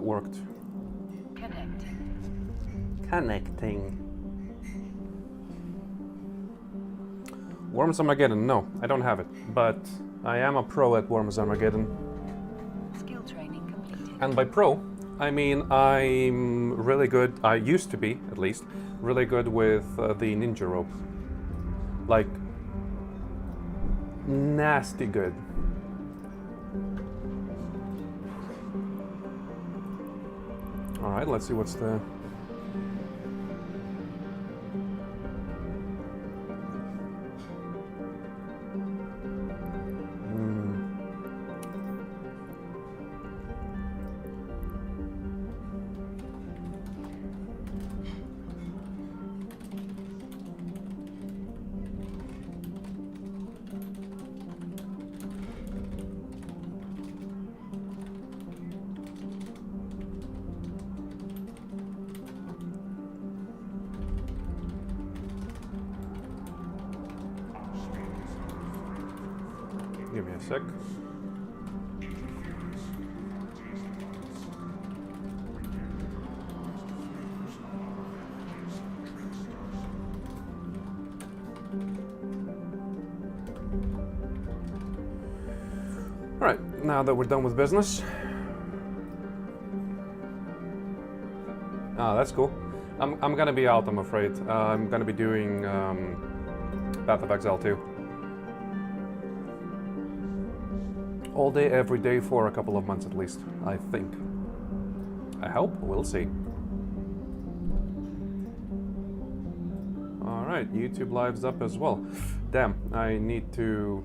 worked. Connecting. Worms Armageddon, no, I don't have it, but I am a pro at Worms Armageddon. Skill training completed. And by pro, I mean I'm really good, I used to be, at least, really good with the ninja rope. Like, nasty good. Alright, let's see what's the... Give me a sec. Alright, now that we're done with business. Ah, that's cool. I'm gonna be out, I'm afraid. I'm gonna be doing Path of Exile 2. All day, every day for a couple of months at least, I think. I hope, we'll see. Alright, YouTube Live's up as well. Damn, I need to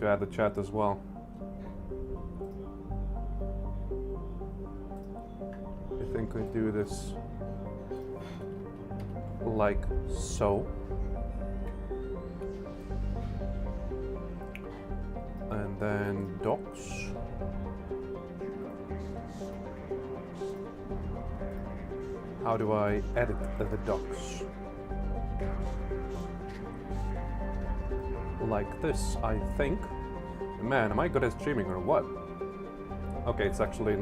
add the chat as well. I think I do this like so. And then docs. How do I edit the docs? Like this, I think. Man, am I good at streaming or what? Okay, it's actually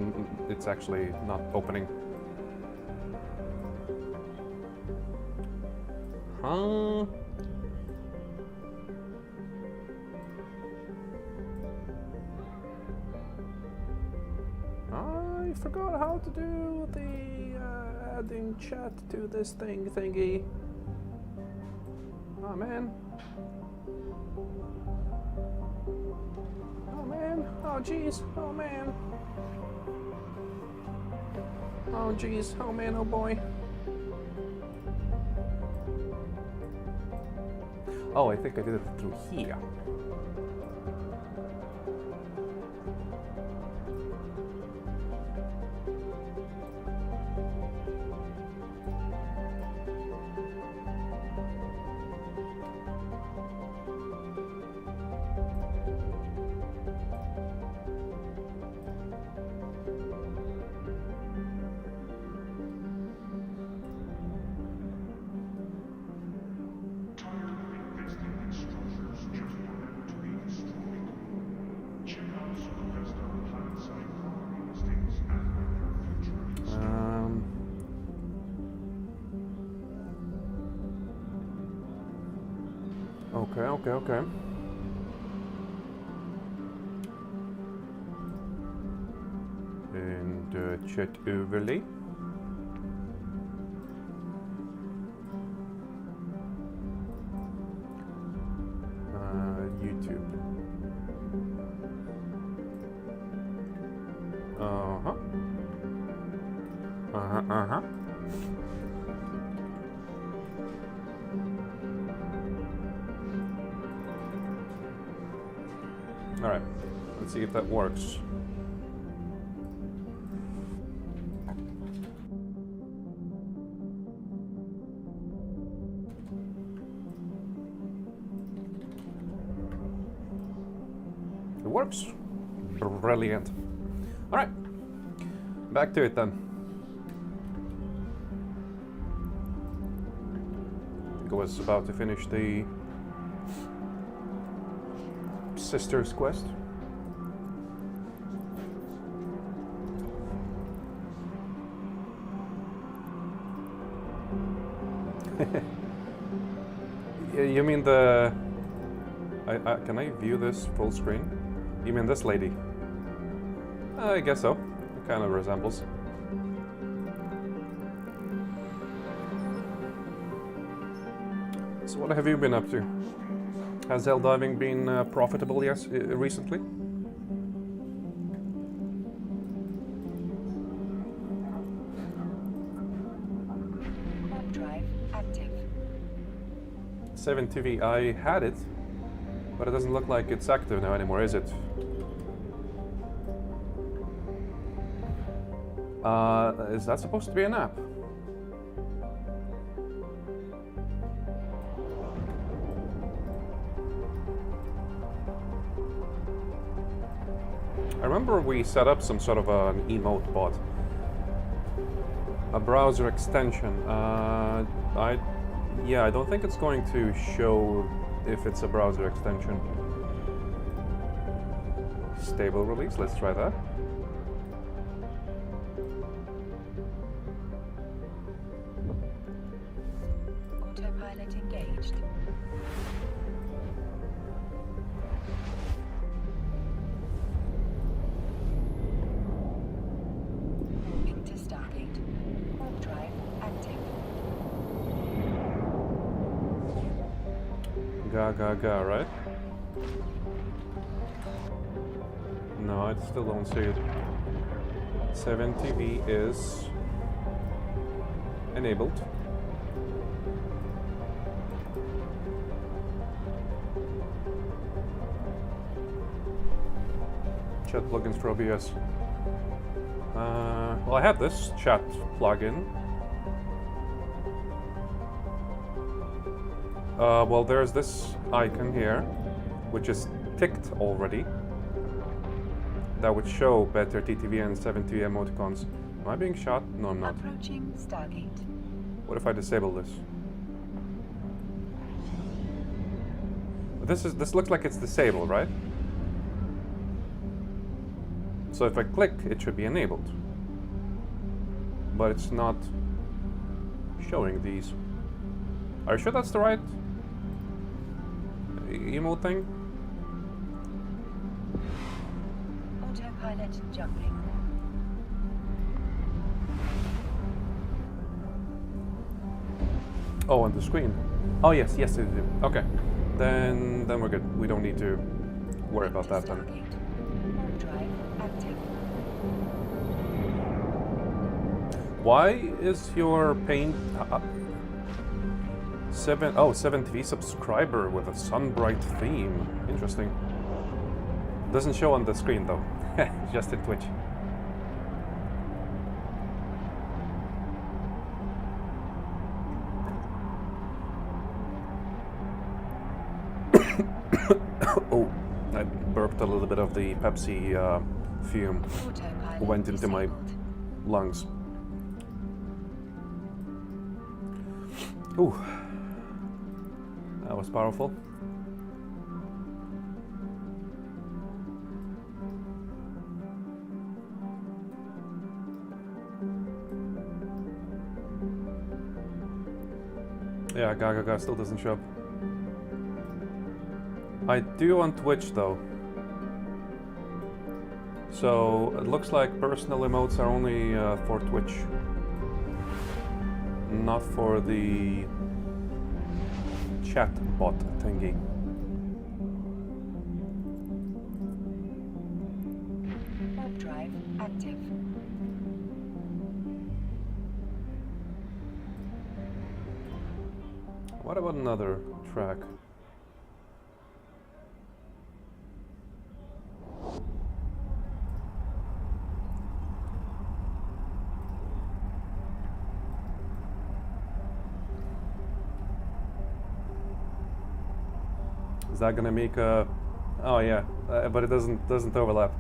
not opening. Huh? I forgot how to do the adding chat to this thingy. Oh man. Oh man. Oh jeez. Oh man. Oh jeez. Oh man. Oh boy. Oh, I think I did it through here. Okay. And chat overlay. YouTube. Alright, let's see if that works. It works. Brilliant. Alright, back to it then. I think I was about to finish the Sister's quest. You mean the... can I view this full screen? You mean this lady? I guess so. It kind of resembles. So what have you been up to? Has hell diving been profitable recently? Warp drive active. 7TV, I had it, but it doesn't look like it's active now anymore, is it? Is that supposed to be an app? I remember we set up some sort of an emote bot. A browser extension. Yeah, I don't think it's going to show if it's a browser extension. Stable release, let's try that. Autopilot engaged. Moving to Stargate. Warp drive active. Ga, right? No, I still don't see it. 7TV is enabled. Chat plugins for OBS. Well, I have this chat plugin. Well, there's this icon here, which is ticked already. That would show better TTV and 7TV emoticons. Am I being shot? No, I'm not. Approaching Stargate. What if I disable this? This looks like it's disabled, right? So if I click, it should be enabled. But it's not showing these. Are you sure that's the right emote thing? Autopilot jumping. Oh, on the screen. Oh yes, it is. Okay, then we're good. We don't need to worry about that then. Stargate. Warp drive active. Why is your paint 7TV subscriber with a Sunbright theme? Interesting. Doesn't show on the screen though, just in Twitch. Oh, I burped a little bit of the Pepsi fume. Autopilot Went into my disabled. lungs. Ooh, that was powerful. Yeah, Gaga still doesn't show up. I do on Twitch though. So it looks like personal emotes are only for Twitch. Not for the chat bot thingy. Warp drive active. What about another track? Is that gonna make a? Oh yeah, but it doesn't overlap.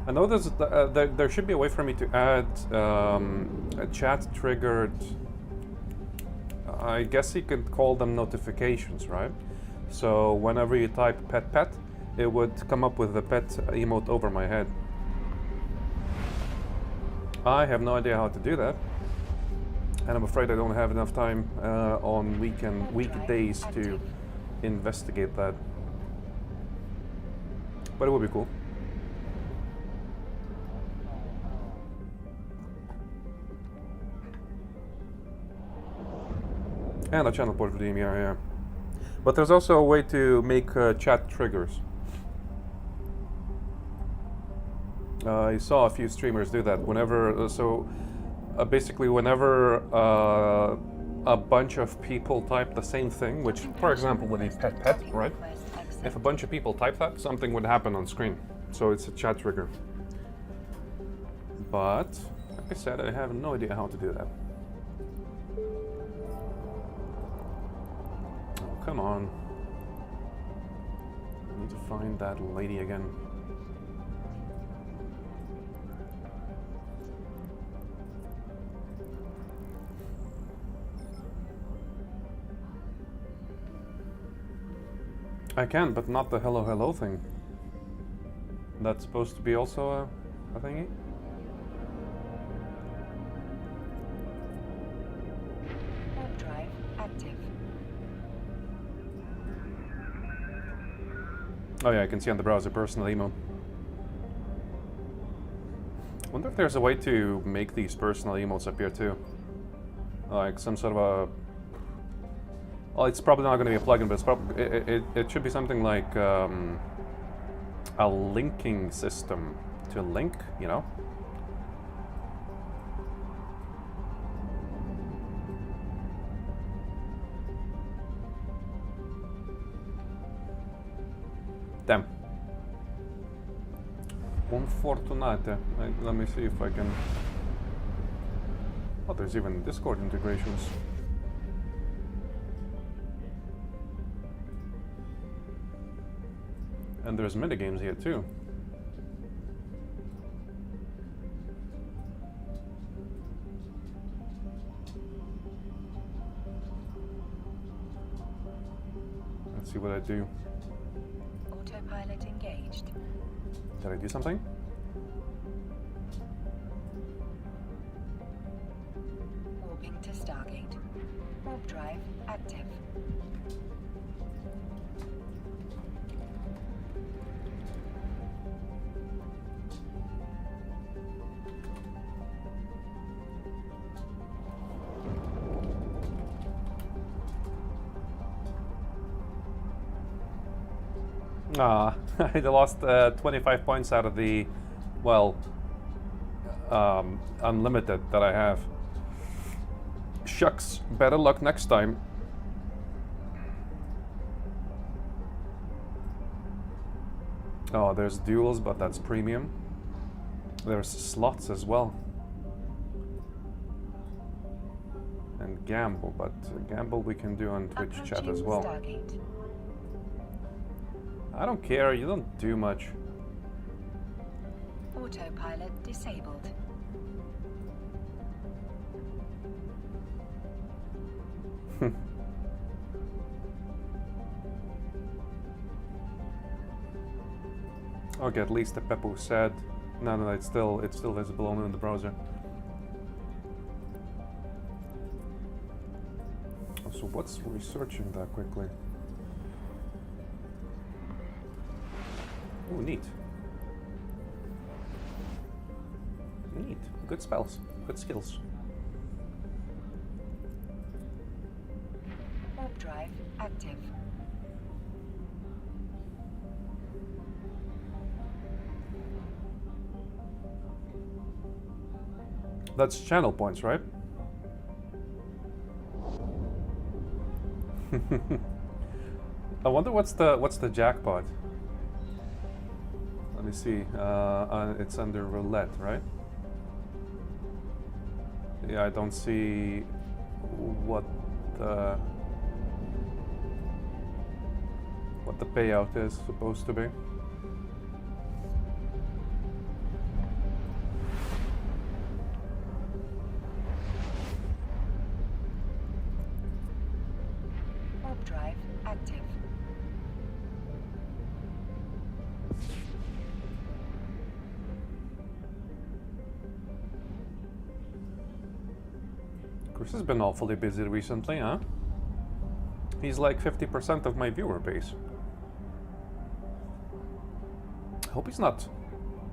I know there should be a way for me to add a chat triggered. I guess you could call them notifications, right? So whenever you type pet, it would come up with the pet emote over my head. I have no idea how to do that. And I'm afraid I don't have enough time on weekdays to investigate that. But it would be cool. And a channel port redeem, yeah. But there's also a way to make chat triggers. I saw a few streamers do that whenever, basically whenever a bunch of people type the same thing, which, for example, with a pet, right? If a bunch of people type that, something would happen on screen. So it's a chat trigger. But, like I said, I have no idea how to do that. Oh, come on. I need to find that lady again. I can, but not the hello hello thing. That's supposed to be also a thingy? Warp drive active. Oh yeah, I can see on the browser personal email. I wonder if there's a way to make these personal emotes appear too. Like some sort of a... Well, it's probably not going to be a plugin, but it's it should be something like a linking system to link, you know? Damn. Unfortunate. Let me see if I can... Oh, there's even Discord integrations. And there's minigames here too. Let's see what I do. Autopilot engaged. Did I do something? Warping to Stargate. Warp drive active. Ah, I lost 25 points out of the, well, unlimited that I have. Shucks, better luck next time. Oh, there's duels, but that's premium. There's slots as well. And gamble, but gamble we can do on Twitch chat as well. Stargate. I don't care, you don't do much. Autopilot disabled. Okay, at least the Pepu said. No, it's still visible only in the browser. So what's researching that quickly? Oh, neat. Neat. Good spells. Good skills. Warp drive active. That's channel points, right? I wonder what's the jackpot. Let me see. It's under roulette, right? Yeah, I don't see what the payout is supposed to be. Warp drive active. Chris has been awfully busy recently, huh? He's like 50% of my viewer base. I hope he's not,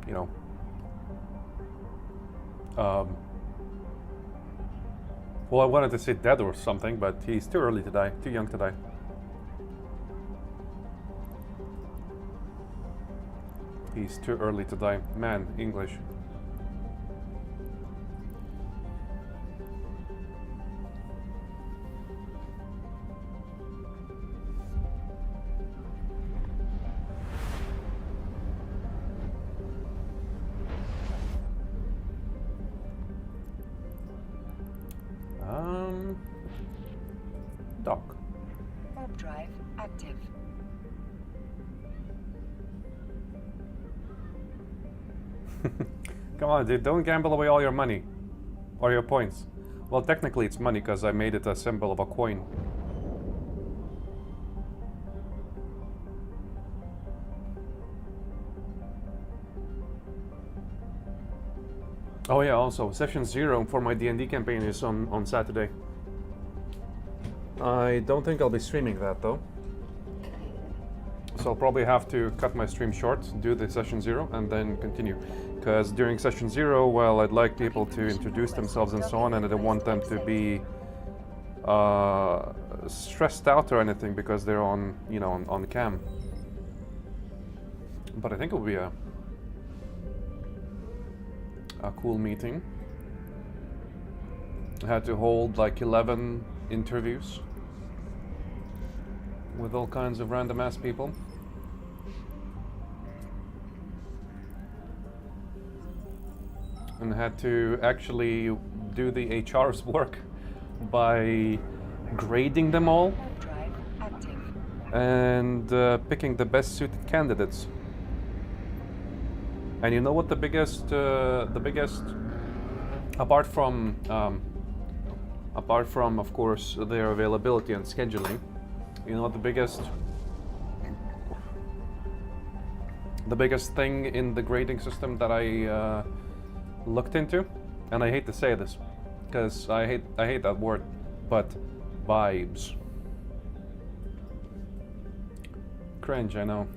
you know, well, I wanted to say dead or something, but he's too early to die, too young to die. He's too early to die. Man, English. Dock. Warp drive active. Come on, dude, don't gamble away all your money. Or your points. Well, technically it's money because I made it a symbol of a coin. Oh yeah, also, session 0 for my D&D campaign is on Saturday. I don't think I'll be streaming that though. So I'll probably have to cut my stream short, do the session 0, and then continue. Because during session 0, well, I'd like people to introduce themselves and so on, and I don't want them to be stressed out or anything because they're on, you know, on cam. But I think it will be a cool meeting. I had to hold like 11 interviews with all kinds of random ass people. And had to actually do the HR's work by grading them all Drive active. and picking the best suited candidates. And you know what the biggest, apart from of course their availability and scheduling, you know what the biggest thing in the grading system that I looked into, and I hate to say this because I hate that word, but vibes. Cringe, I know.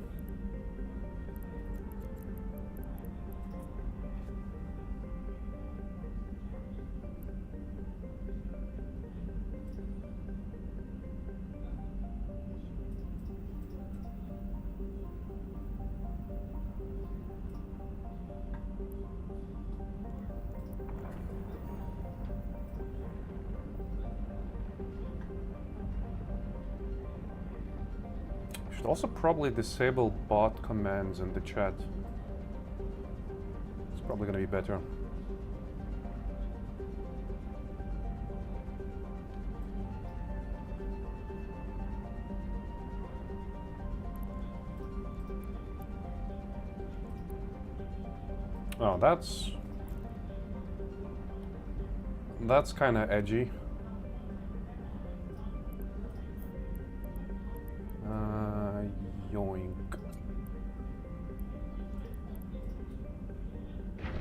Should also probably disable bot commands in the chat. It's probably gonna be better. Oh, that's kind of edgy. Yoink.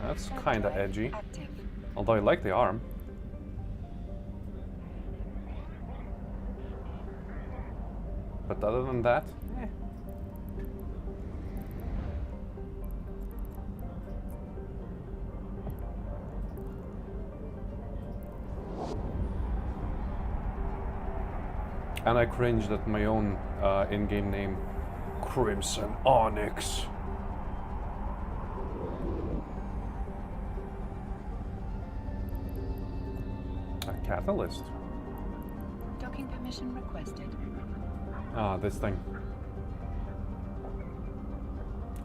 That's kind of edgy. Active. Although I like the arm. But other than that, eh. And I cringed at my own in-game name, Crimson Onyx. A catalyst. Docking permission requested. Ah, this thing.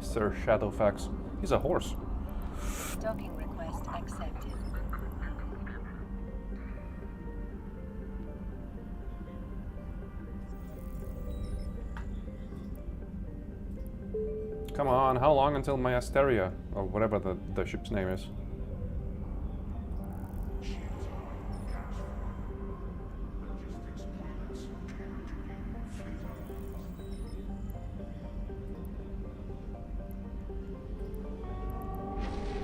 Sir Shadowfax. He's a horse. Docking request accepted. Come on, how long until my Asteria, or whatever the ship's name is?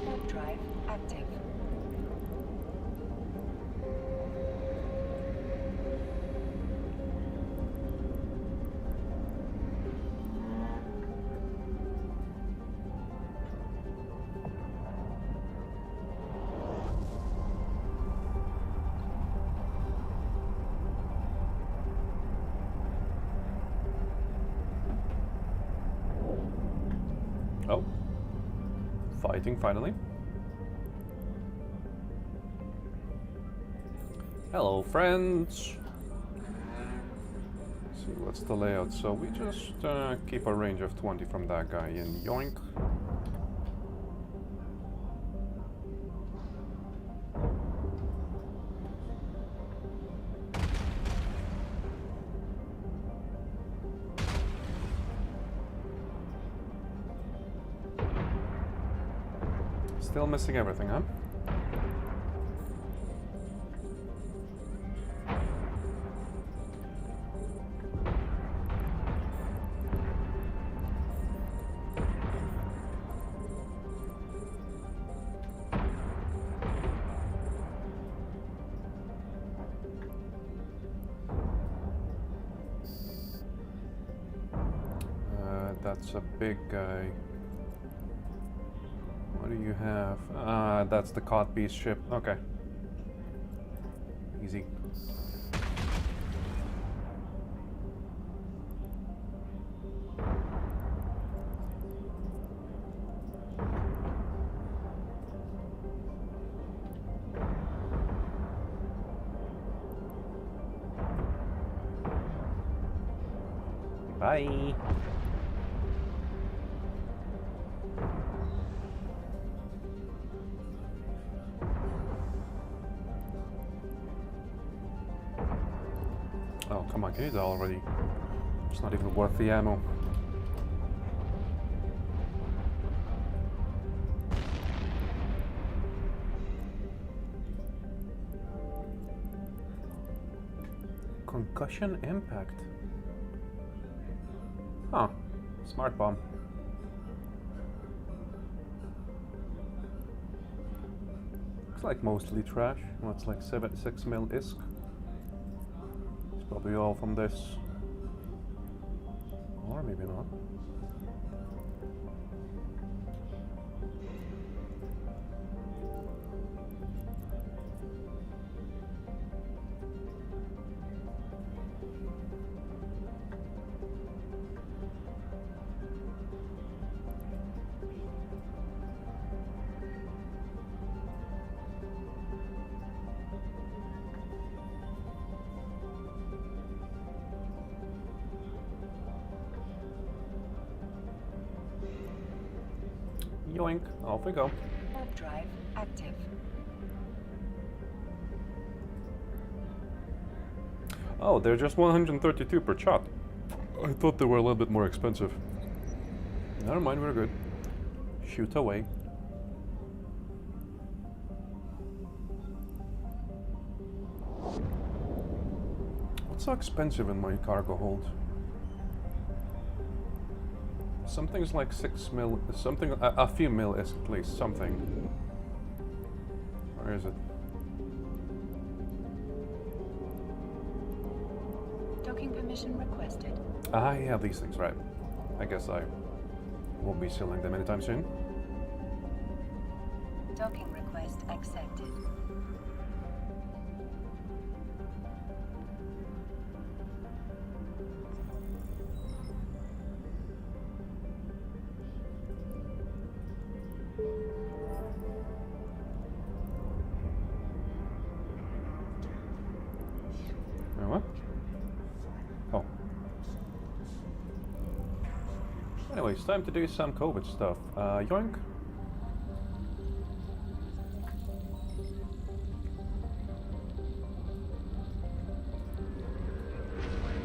Warp drive active. Oh. Fighting finally. Hello, friends. Let's see, what's the layout? So we just keep a range of 20 from that guy and yoink. Still missing everything, huh? That's a big guy. What do you have? That's the cod beast ship. Okay. Easy. Bye. Oh, come on, can you die already? It's not even worth the ammo. Concussion impact. Huh. Smart bomb. Looks like mostly trash. Well, it's like 6 mil ISK. It's probably all from this. Or maybe not. Yoink, off we go. Warp drive active. Oh, they're just 132 per shot. I thought they were a little bit more expensive. Never mind, we're good. Shoot away. What's so expensive in my cargo hold? Something's like 6 mil, something, a few mil is at least, something. Where is it? Docking permission requested. Ah, yeah, these things, right. I guess I won't be selling them anytime soon. Docking request accepted. What? Oh. Anyways, time to do some COVID stuff. Yoink.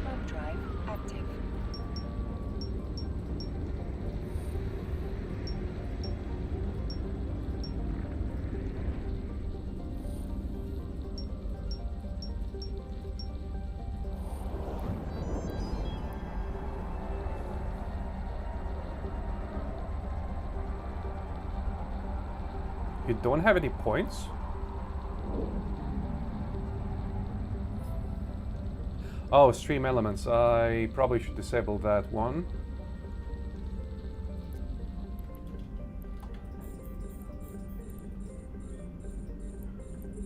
Warp drive active. You don't have any points? Oh, stream elements. I probably should disable that one.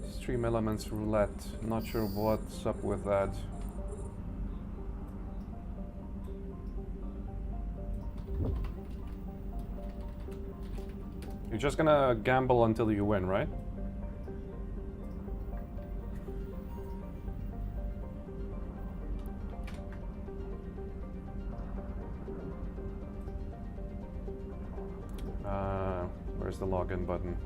Stream elements roulette. Not sure what's up with that. You're just gonna gamble until you win, right? Where's the login button?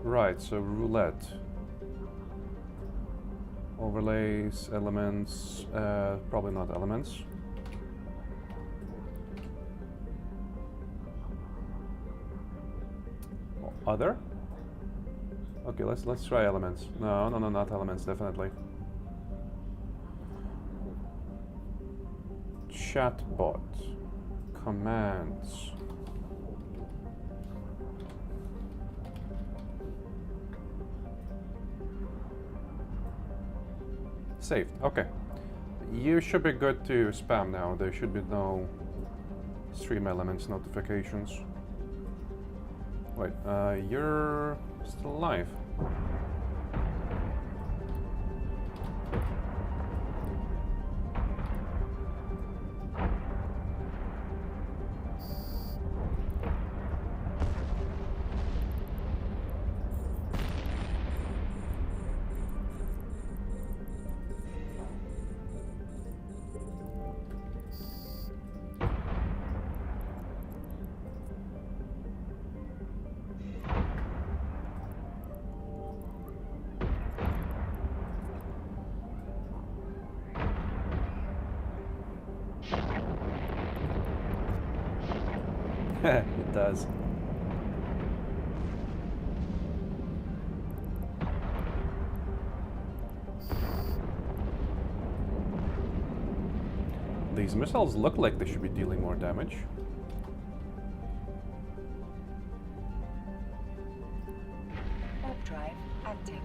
Right, so roulette. Overlays, elements, probably not elements. Other? Okay, let's try elements. No, not elements, definitely. Chatbot. Commands. Saved. Okay. You should be good to spam now. There should be no stream elements notifications. Wait, you're still alive. It does. These missiles look like they should be dealing more damage. Warp drive active.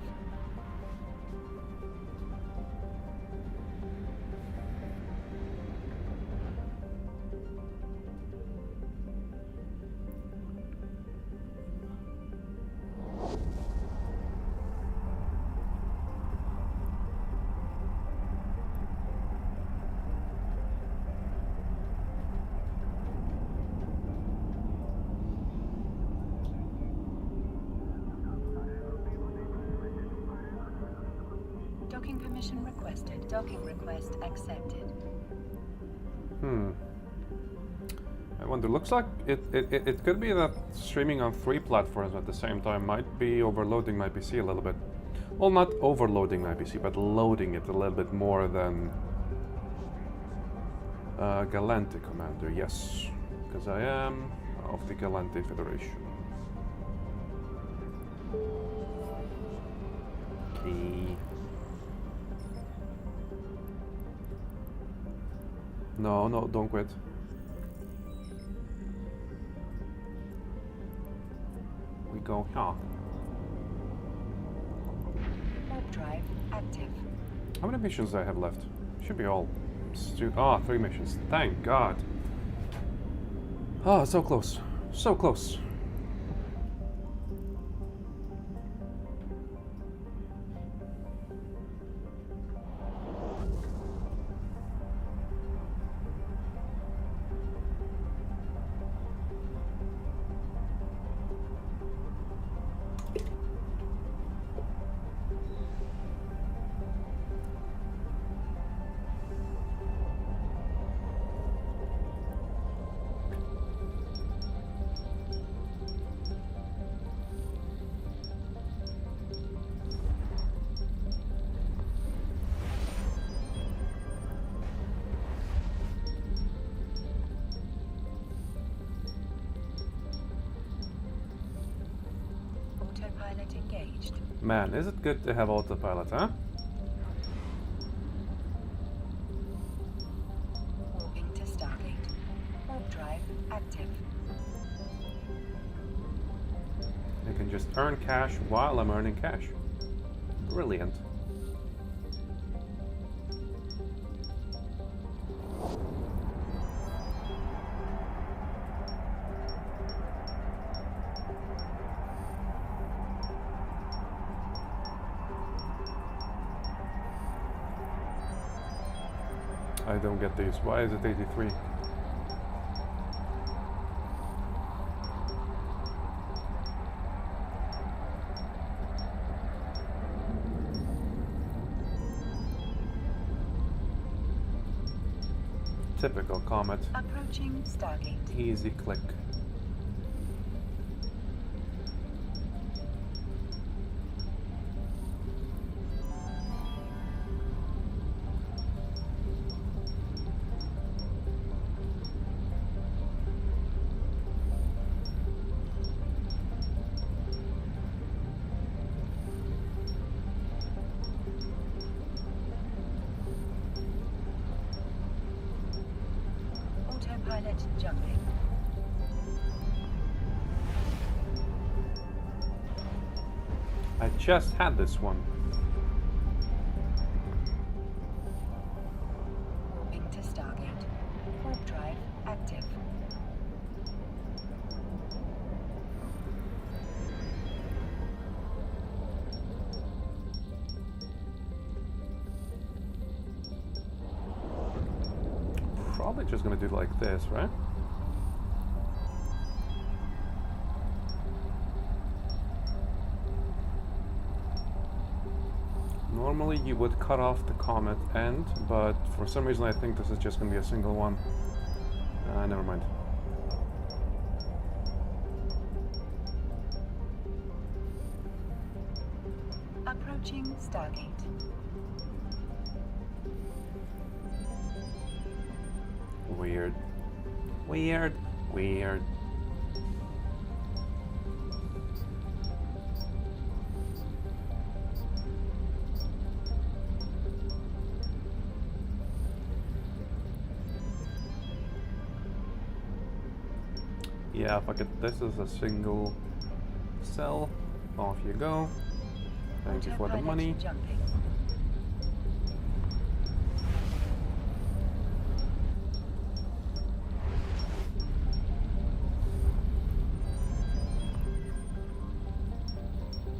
Docking permission requested. Docking request accepted. I wonder, looks like it could be that streaming on 3 platforms at the same time might be overloading my PC a little bit. Well, not overloading my PC, but loading it a little bit more than Galante Commander, yes. Because I am of the Galante Federation. Okay. No, don't quit. We go here. Warp drive active. How many missions do I have left? Should be all. 3 missions. Thank God. Ah, so close. So close. Autopilot engaged. Man, is it good to have autopilot, huh? Warping to Stargate. Warp drive active. I can just earn cash while I'm earning cash. Brilliant. I don't get these. Why is it 83? Typical Comet. Approaching Stargate. Easy click. Autopilot jumping. I just had this one. Moving to Stargate. Warp drive active. Probably just gonna do it like this, right? Normally you would cut off the comet end, but for some reason I think this is just gonna be a single one. Never mind. Approaching Stargate. Weird. Weird. Weird. Yeah, fuck it. This is a single cell. Off you go. Thank you for the Autopilot money. jumping.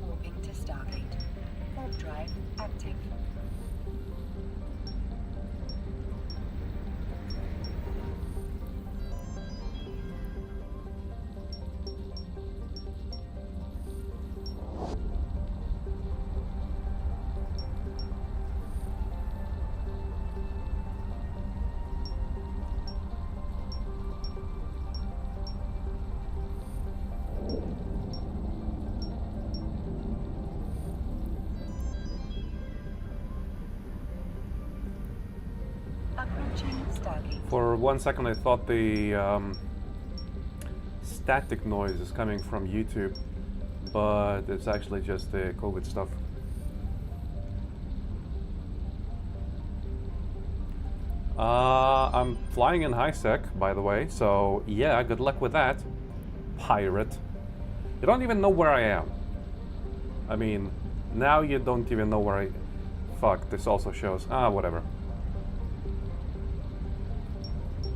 Moving to Stargate. Warp drive active. Approaching Stargate. For 1 second I thought the static noise is coming from YouTube, but it's actually just the COVID stuff. I'm flying in high sec, by the way, so yeah, good luck with that, pirate. You don't even know where I am. I mean, now you don't even know where I... Fuck, this also shows... whatever.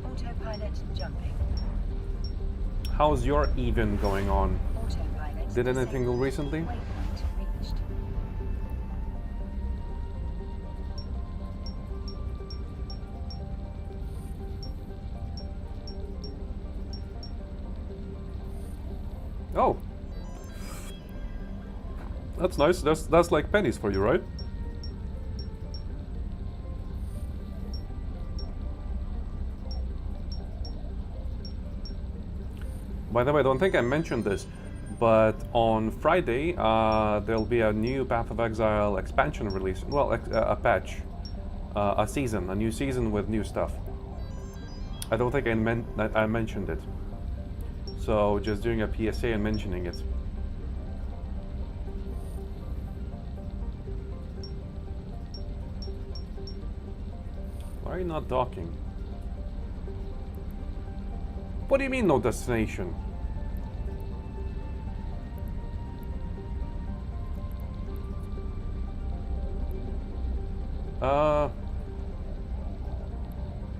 Autopilot jumping. How's your even going on? Autopilot. Did anything disabled. recently? Waypoint reached. Oh. That's nice. That's like pennies for you, right? By the way, I don't think I mentioned this, but on Friday there'll be a new Path of Exile expansion release. Well, a patch, a new season with new stuff. I don't think I mentioned it. So just doing a PSA and mentioning it. Why are you not docking? What do you mean no destination?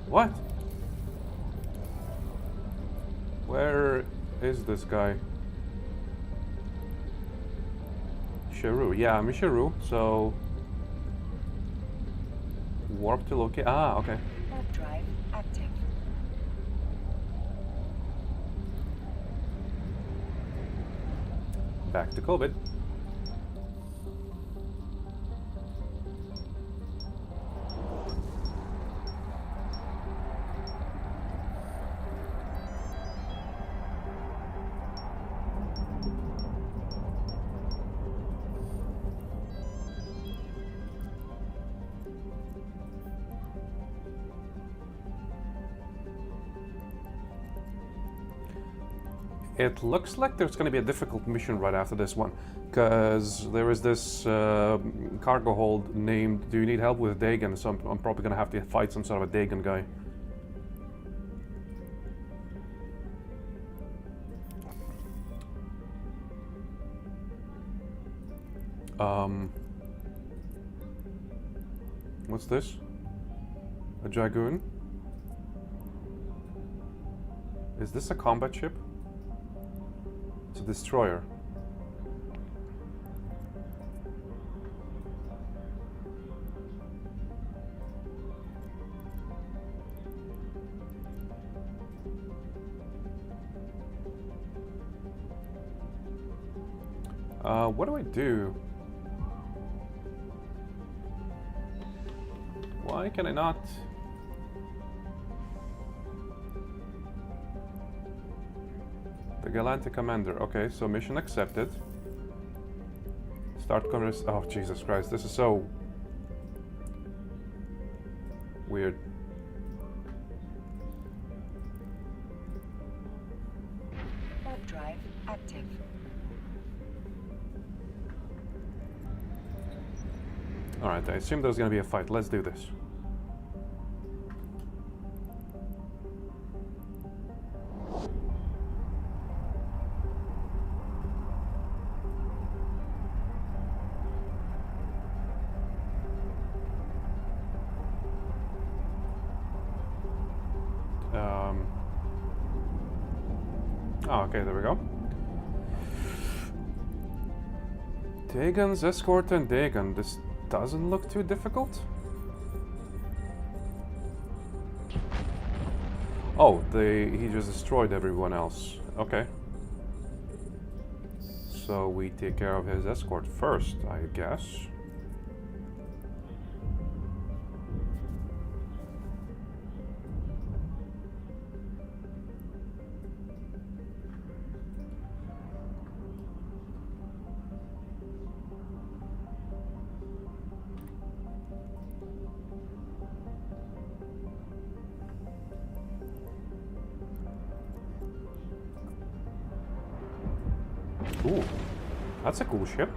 What? Where is this guy? Cheru. Yeah, I'm in Cheru, so... Warp to locate... Ah, okay. Warp drive active. Back to COVID. It looks like there's going to be a difficult mission right after this one, because there is this cargo hold named "Do you need help with Dagon?" So I'm probably going to have to fight some sort of a Dagon guy. What's this? A Dragoon? Is this a combat ship? It's a destroyer. What do I do? Why can I not? The Galante Commander. Okay, so mission accepted. Start convers. Oh, Jesus Christ, this is so weird. Warp drive active. Alright, I assume there's gonna be a fight. Let's do this. Oh, okay, there we go. Dagon's escort and Dagon. This doesn't look too difficult. Oh, he just destroyed everyone else. Okay. So we take care of his escort first, I guess. Ooh, that's a cool ship.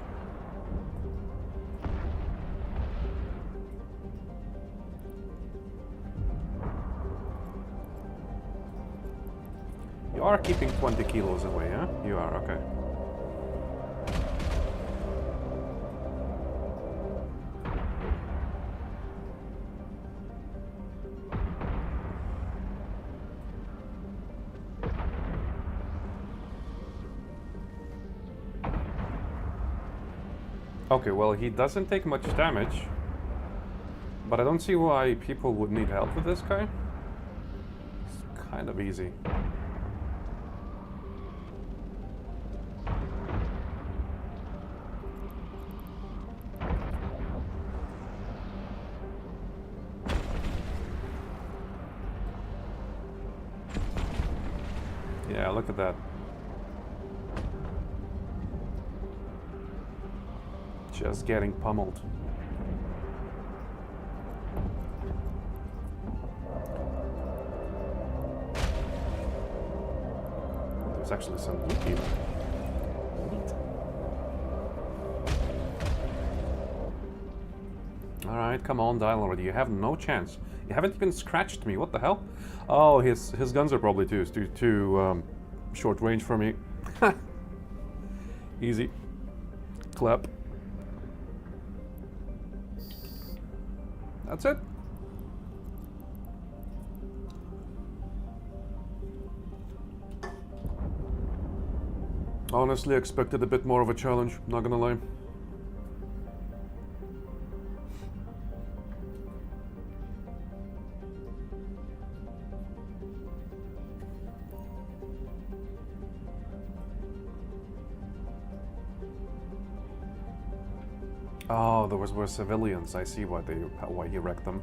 You are keeping 20 kilos away, huh? You are, okay. Okay, well, he doesn't take much damage, but I don't see why people would need help with this guy. It's kind of easy. Yeah, look at that. Just getting pummeled. There's actually some loot here. Neat. Alright, come on, dial already. You have no chance. You haven't even scratched me. What the hell? Oh, his guns are probably too short range for me. Easy. Clap. That's it. Honestly, expected a bit more of a challenge, not gonna lie. Oh, there were civilians. I see why he wrecked them.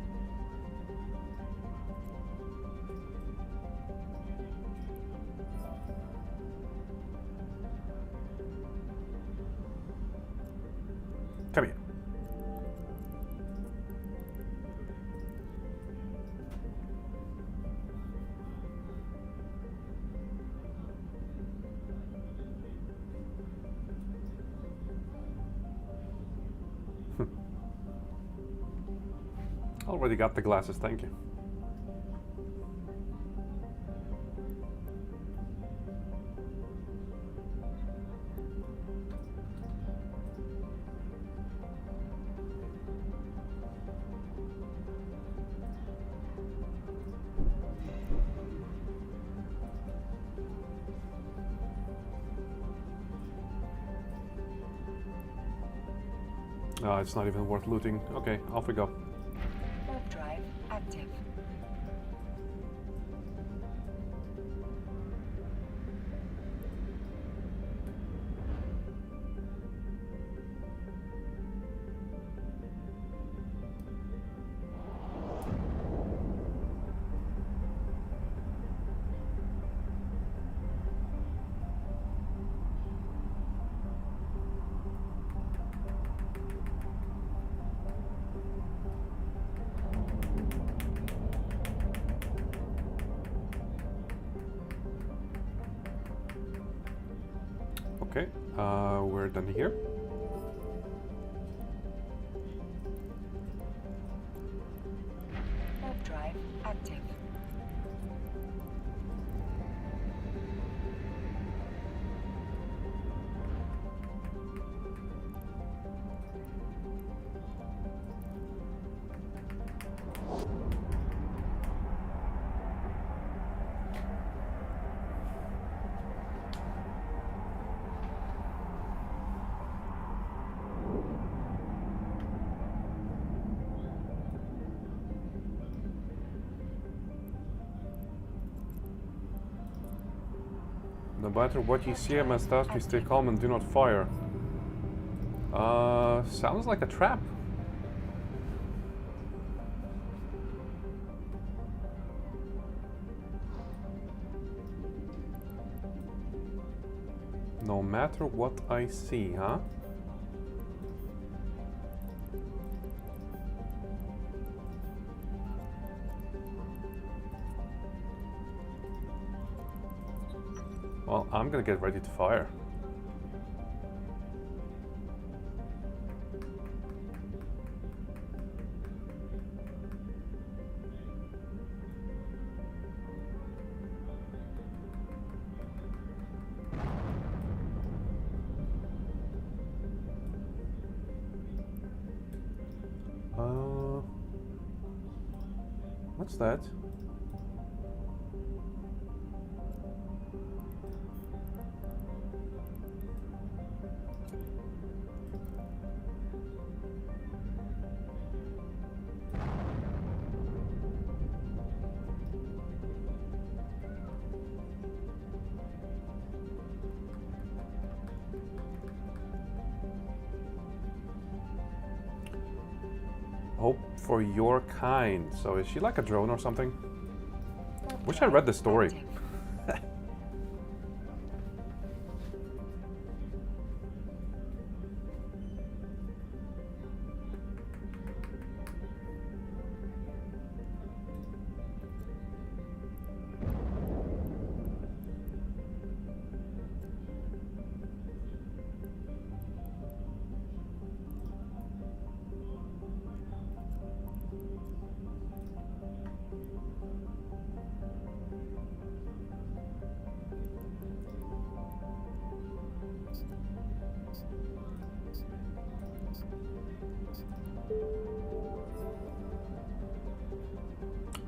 Come here. Already got the glasses, thank you. It's not even worth looting. Okay, off we go. Warp drive active. Okay, we're done here. Warp drive active. No matter what you see, I must ask you stay calm and do not fire. Sounds like a trap. No matter what I see, huh? Well, I'm gonna get ready to fire. What's that? Hope for your kind. So is she like a drone or something? Wish I read the story.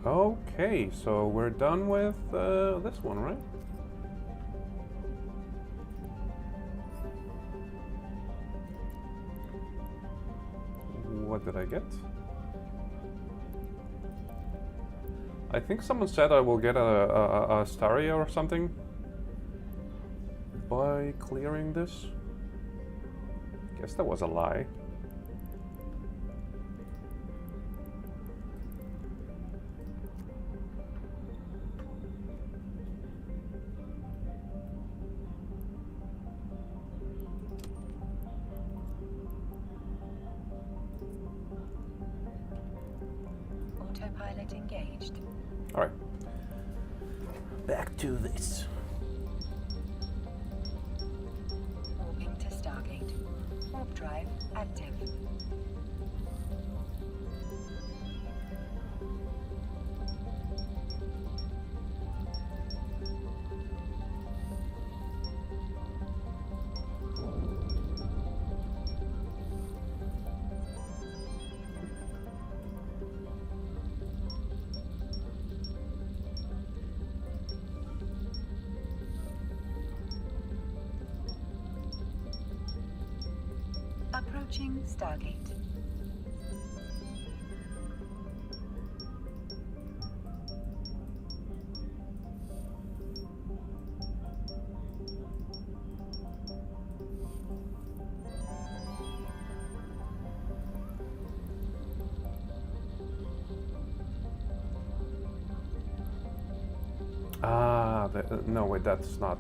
Okay, so we're done with this one, right? What did I get? I think someone said I will get a Staria or something by clearing this. Guess that was a lie. Autopilot engaged. All right. Back to this. Warping to Stargate. Warp drive active. Approaching Stargate. Ah, no, wait, that's not.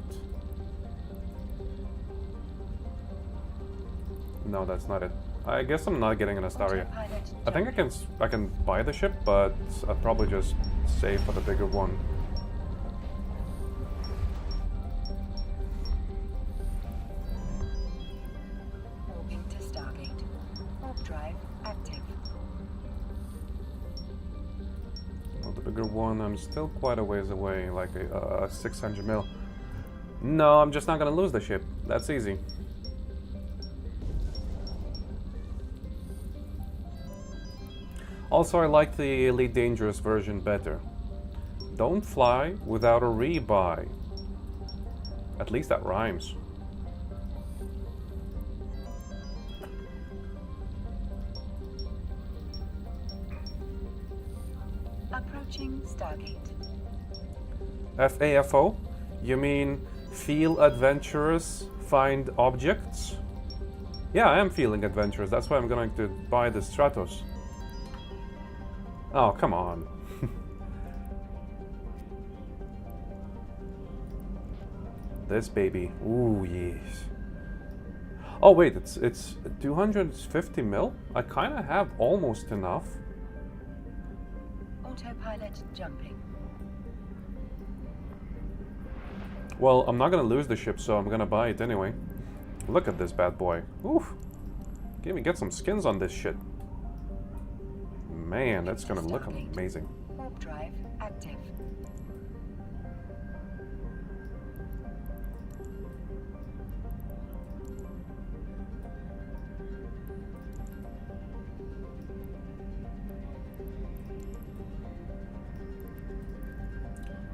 No, that's not it. I guess I'm not getting an Astaria. I think I can buy the ship, but I'll probably just save for the bigger one. Warping to Stargate. Warp drive active. Well, the bigger one, I'm still quite a ways away, like a 600 mil. No, I'm just not gonna lose the ship. That's easy. Also, I like the Elite Dangerous version better. Don't fly without a rebuy. At least that rhymes. Approaching Stargate. FAFO? You mean feel adventurous, find objects? Yeah, I am feeling adventurous. That's why I'm going to buy the Stratos. Oh, come on. This baby. Ooh, yes. Oh, wait, it's 250 mil? I kind of have almost enough. Autopilot jumping. Well, I'm not gonna lose the ship, so I'm gonna buy it anyway. Look at this bad boy. Oof. Get some skins on this shit. Man, that's gonna look amazing. Warp drive active.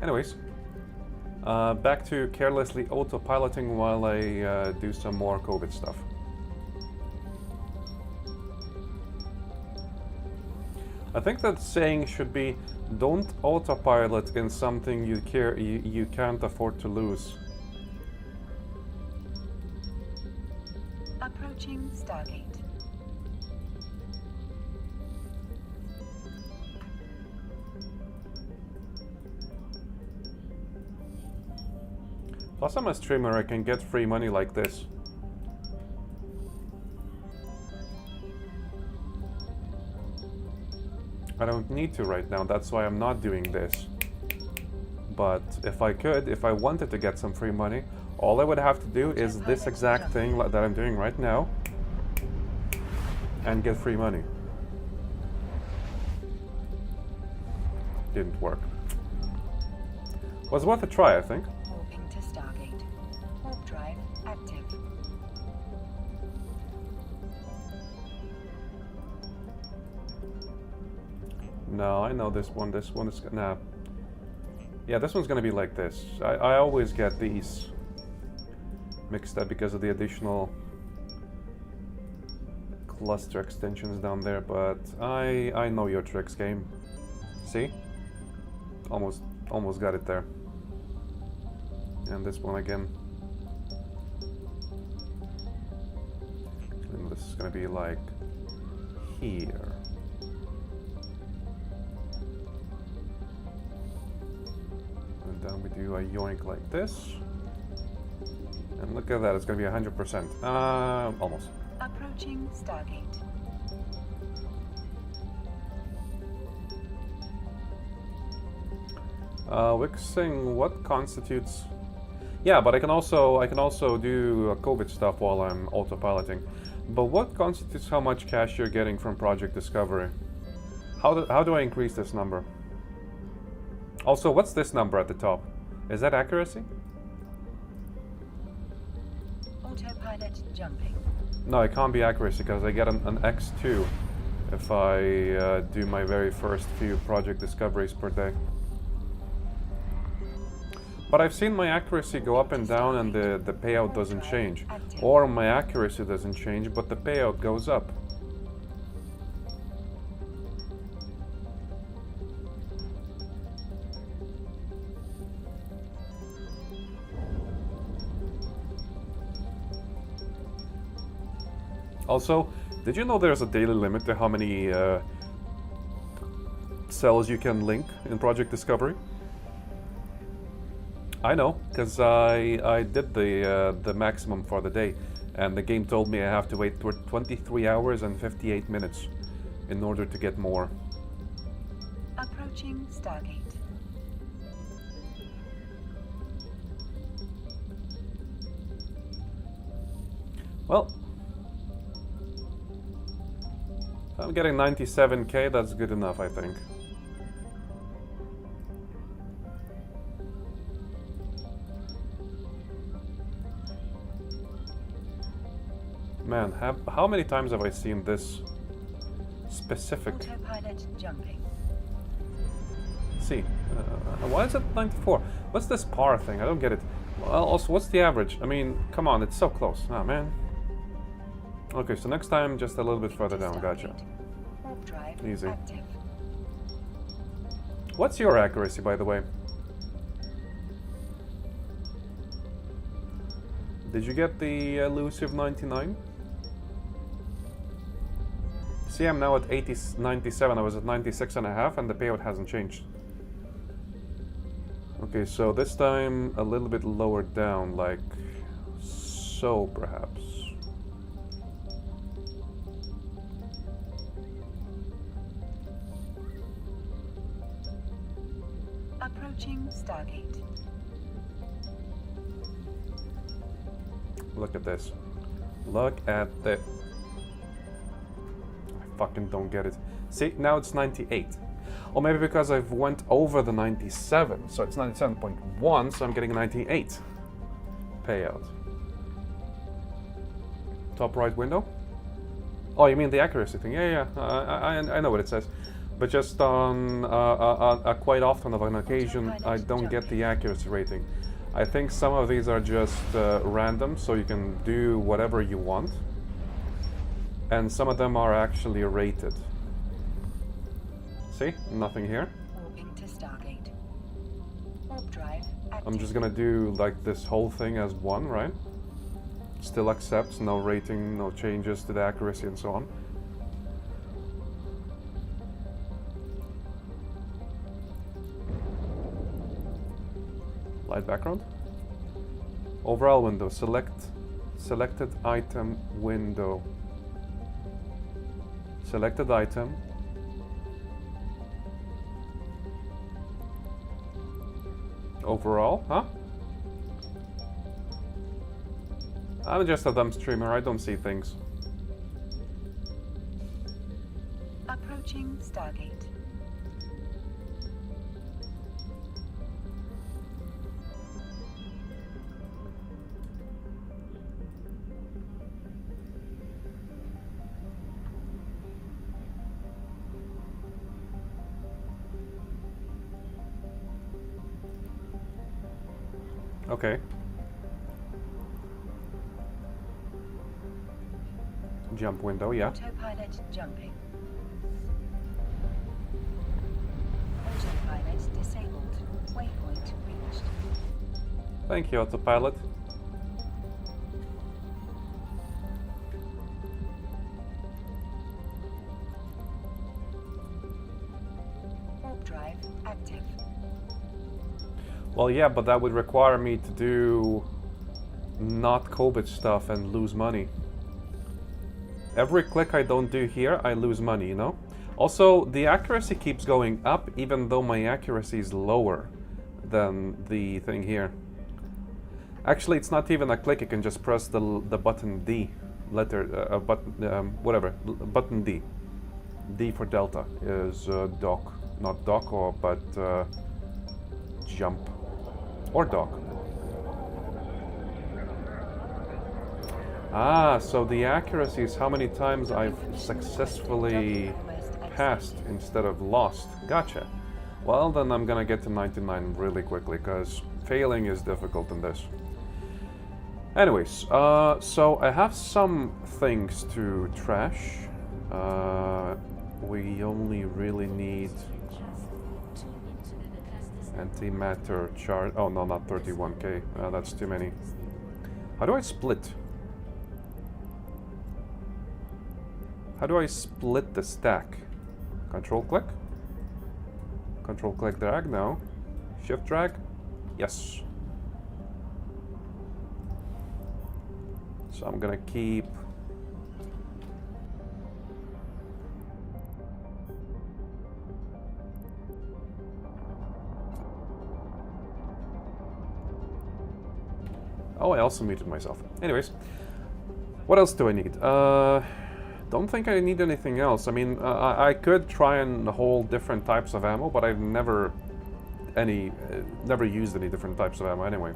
Anyways, back to carelessly autopiloting while I do some more COVID stuff. I think that saying should be, don't autopilot in something you can't afford to lose. Approaching Stargate. Plus I'm a streamer, I can get free money like this. I don't need to right now, that's why I'm not doing this. But if I could, if I wanted to get some free money, all I would have to do is this exact thing that I'm doing right now and get free money. Didn't work. Was worth a try, I think. Warping to Stargate. Warp drive active. No, I know this one. This one is... Nah. Yeah, this one's gonna be like this. I always get these mixed up because of the additional cluster extensions down there, but I know your tricks, game. See? Almost got it there. And this one again. And this is gonna be like here. And then we do a yoink like this. And look at that, it's gonna be 100%. Almost. Approaching Stargate. Wixing, what constitutes? Yeah, but I can also do COVID stuff while I'm autopiloting. But what constitutes how much cash you're getting from Project Discovery? How do I increase this number? Also, what's this number at the top? Is that accuracy? Autopilot jumping. No, it can't be accuracy because I get an X2 if I do my very first few Project Discoveries per day. But I've seen my accuracy go up and down and the payout doesn't change. Or my accuracy doesn't change, but the payout goes up. Also, did you know there's a daily limit to how many cells you can link in Project Discovery? I know, because I did the maximum for the day, and the game told me I have to wait 23 hours and 58 minutes in order to get more. Approaching Stargate. Well, if I'm getting 97k, that's good enough, I think. Man, how many times have I seen this specific? Autopilot jumping. See, why is it 94? What's this par thing? I don't get it. Well, also, what's the average? I mean, come on, it's so close. Oh, man. Okay, so next time, just a little bit further down. Gotcha. Warp drive Easy. active. What's your accuracy, by the way? Did you get the elusive 99? See, I'm now at 97. I was at 96 and a half, and the payout hasn't changed. Okay, so this time a little bit lower down, like so, perhaps. Approaching Stargate. Look at this. Look at this. I fucking don't get it. See, now it's 98. Or maybe because I've went over the 97, so it's 97.1, so I'm getting a 98 payout. Top right window? Oh, you mean the accuracy thing? Yeah, I know what it says. But just on quite often of an occasion, I don't get the accuracy rating. I think some of these are just random, so you can do whatever you want. And some of them are actually rated. See? Nothing here. Warping to Stargate. Warp drive active. I'm just gonna do like this whole thing as one, right? Still accepts, no rating, no changes to the accuracy and so on. Light background. Overall window. Selected item window. Selected item. Overall, huh? I'm just a dumb streamer, I don't see things. Approaching Stargate. Okay. Jump window, yeah. Autopilot jumping. Autopilot disabled. Waypoint reached. Thank you, autopilot. Warp drive active. Well, yeah, but that would require me to do not COVID stuff and lose money. Every click I don't do here, I lose money, you know? Also, the accuracy keeps going up even though my accuracy is lower. than the thing here. Actually, it's not even a click. You can just press the button D, whatever, button D. D for Delta is dock, not dock, but jump or dock. Ah, so the accuracy is how many times I've successfully passed instead of lost. Gotcha. Well, then I'm gonna get to 99 really quickly, because failing is difficult in this. Anyways, so I have some things to trash. We only really need antimatter charge. Oh no, not 31k. That's too many. How do I split? How do I split the stack? Control click? Control click drag? No. Shift drag? Yes. So I'm gonna keep oh, I also muted myself. Anyways, what else do I need? Don't think I need anything else. I mean, I could try and hold different types of ammo, but I've never used any different types of ammo anyway.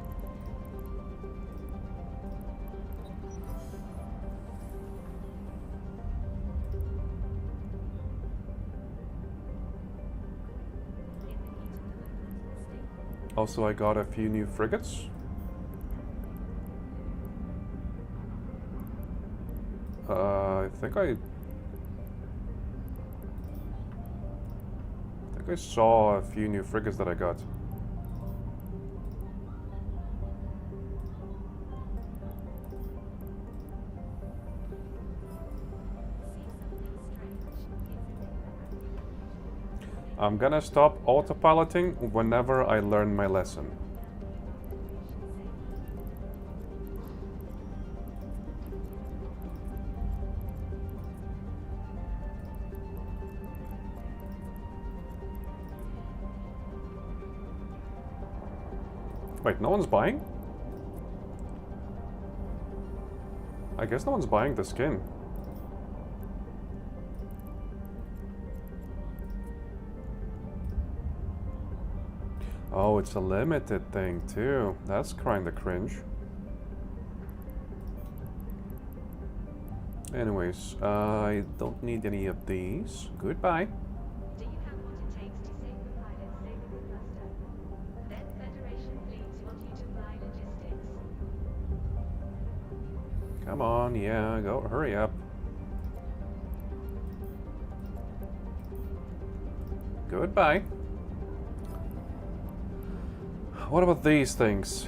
Also, I got a few new frigates. I think I saw a few new frigates that I got. I'm gonna stop autopiloting whenever I learn my lesson. Wait, no one's buying? I guess no one's buying the skin. Oh, it's a limited thing too. That's kinda cringe. Anyways, I don't need any of these. Goodbye. Do you have what it takes to save the pilot saving the cluster? Then Federation fleets want you to fly logistics. Come on, yeah, go, hurry up. Goodbye. What about these things?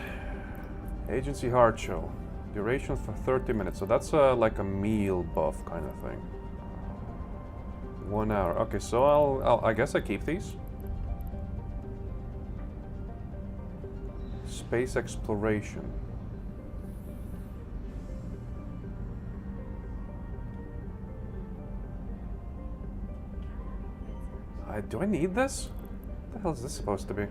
Agency hard show. Duration for 30 minutes. So that's like a meal buff kind of thing. 1 hour. Okay, so I guess I keep these. Space exploration. Do I need this? What the hell is this supposed to be?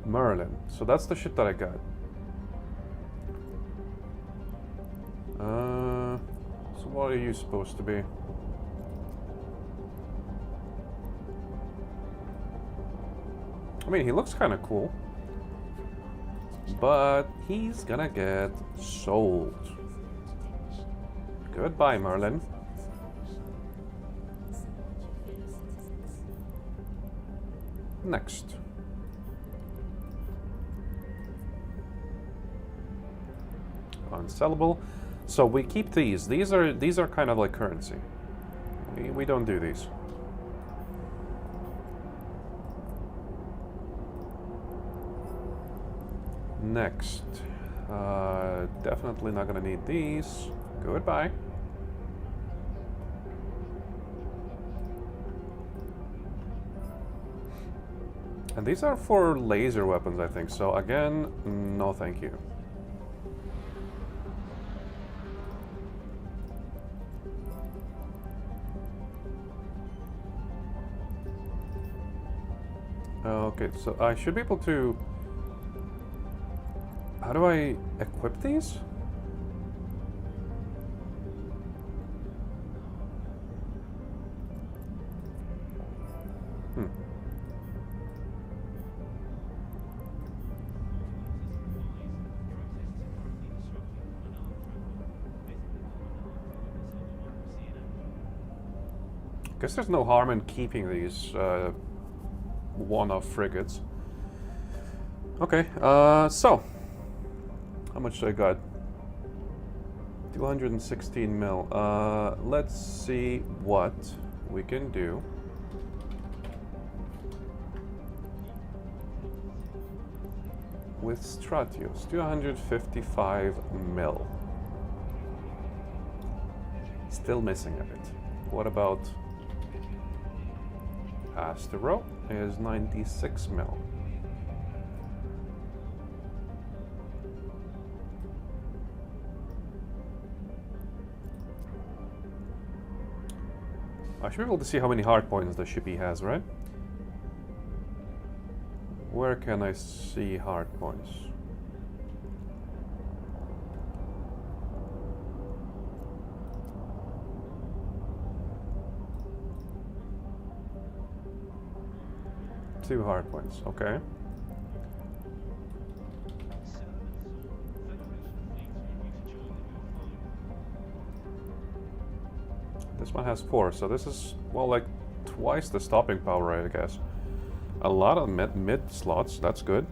Merlin. So that's the shit that I got. So what are you supposed to be? I mean, he looks kind of cool. But he's gonna get sold. Goodbye, Merlin. Next. Unsellable. So we keep these. These are kind of like currency. We don't do these. Next. Definitely not gonna need these. Goodbye. And these are for laser weapons, I think. So again, no thank you. Okay, so I should be able to... How do I equip these? Hmm. Guess there's no harm in keeping these one-off frigates. Okay, so how much do I got? 216 mil. Let's see what we can do. With Stratios, 255 mil. Still missing a bit. What about Astero? Is 96 mil. I should be able to see how many hard points the shippy has, right? Where can I see hard points? Two hard points, okay. This one has 4, so this is, well, like twice the stopping power, I guess. A lot of mid slots, that's good.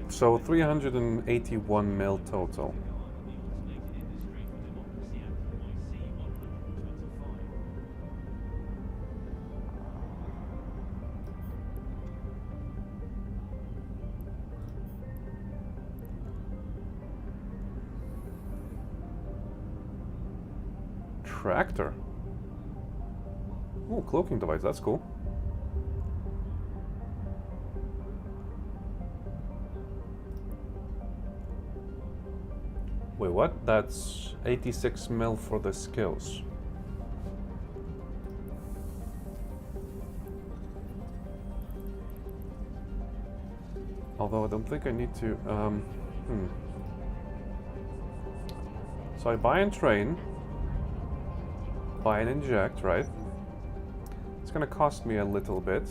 So 381 mil total. Tractor. Oh, cloaking device, that's cool. Wait, what? That's 86 mil for the skills. Although I don't think I need to, So I buy and train. Buy and inject, right? It's gonna cost me a little bit.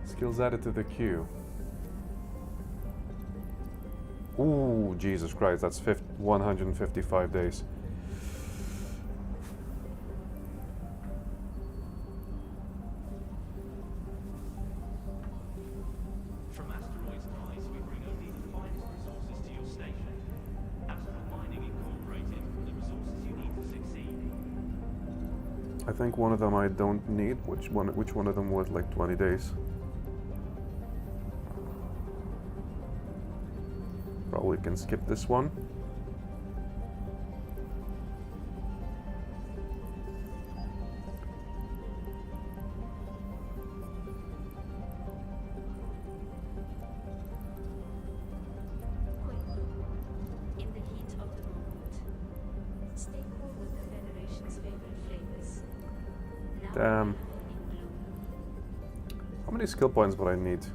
Skills added to the queue. Ooh, Jesus Christ, that's 155 days. From Asteroids Rise, we bring only the finest resources to your station. Astral Mining Incorporated, the resources you need to succeed. I think one of them I don't need. Which one of them was like 20 days? Probably can skip this one. In the heat of the moment, stay cool with the Federation's favorite flavors. Now Damn. in bloom. How many skill points would I need?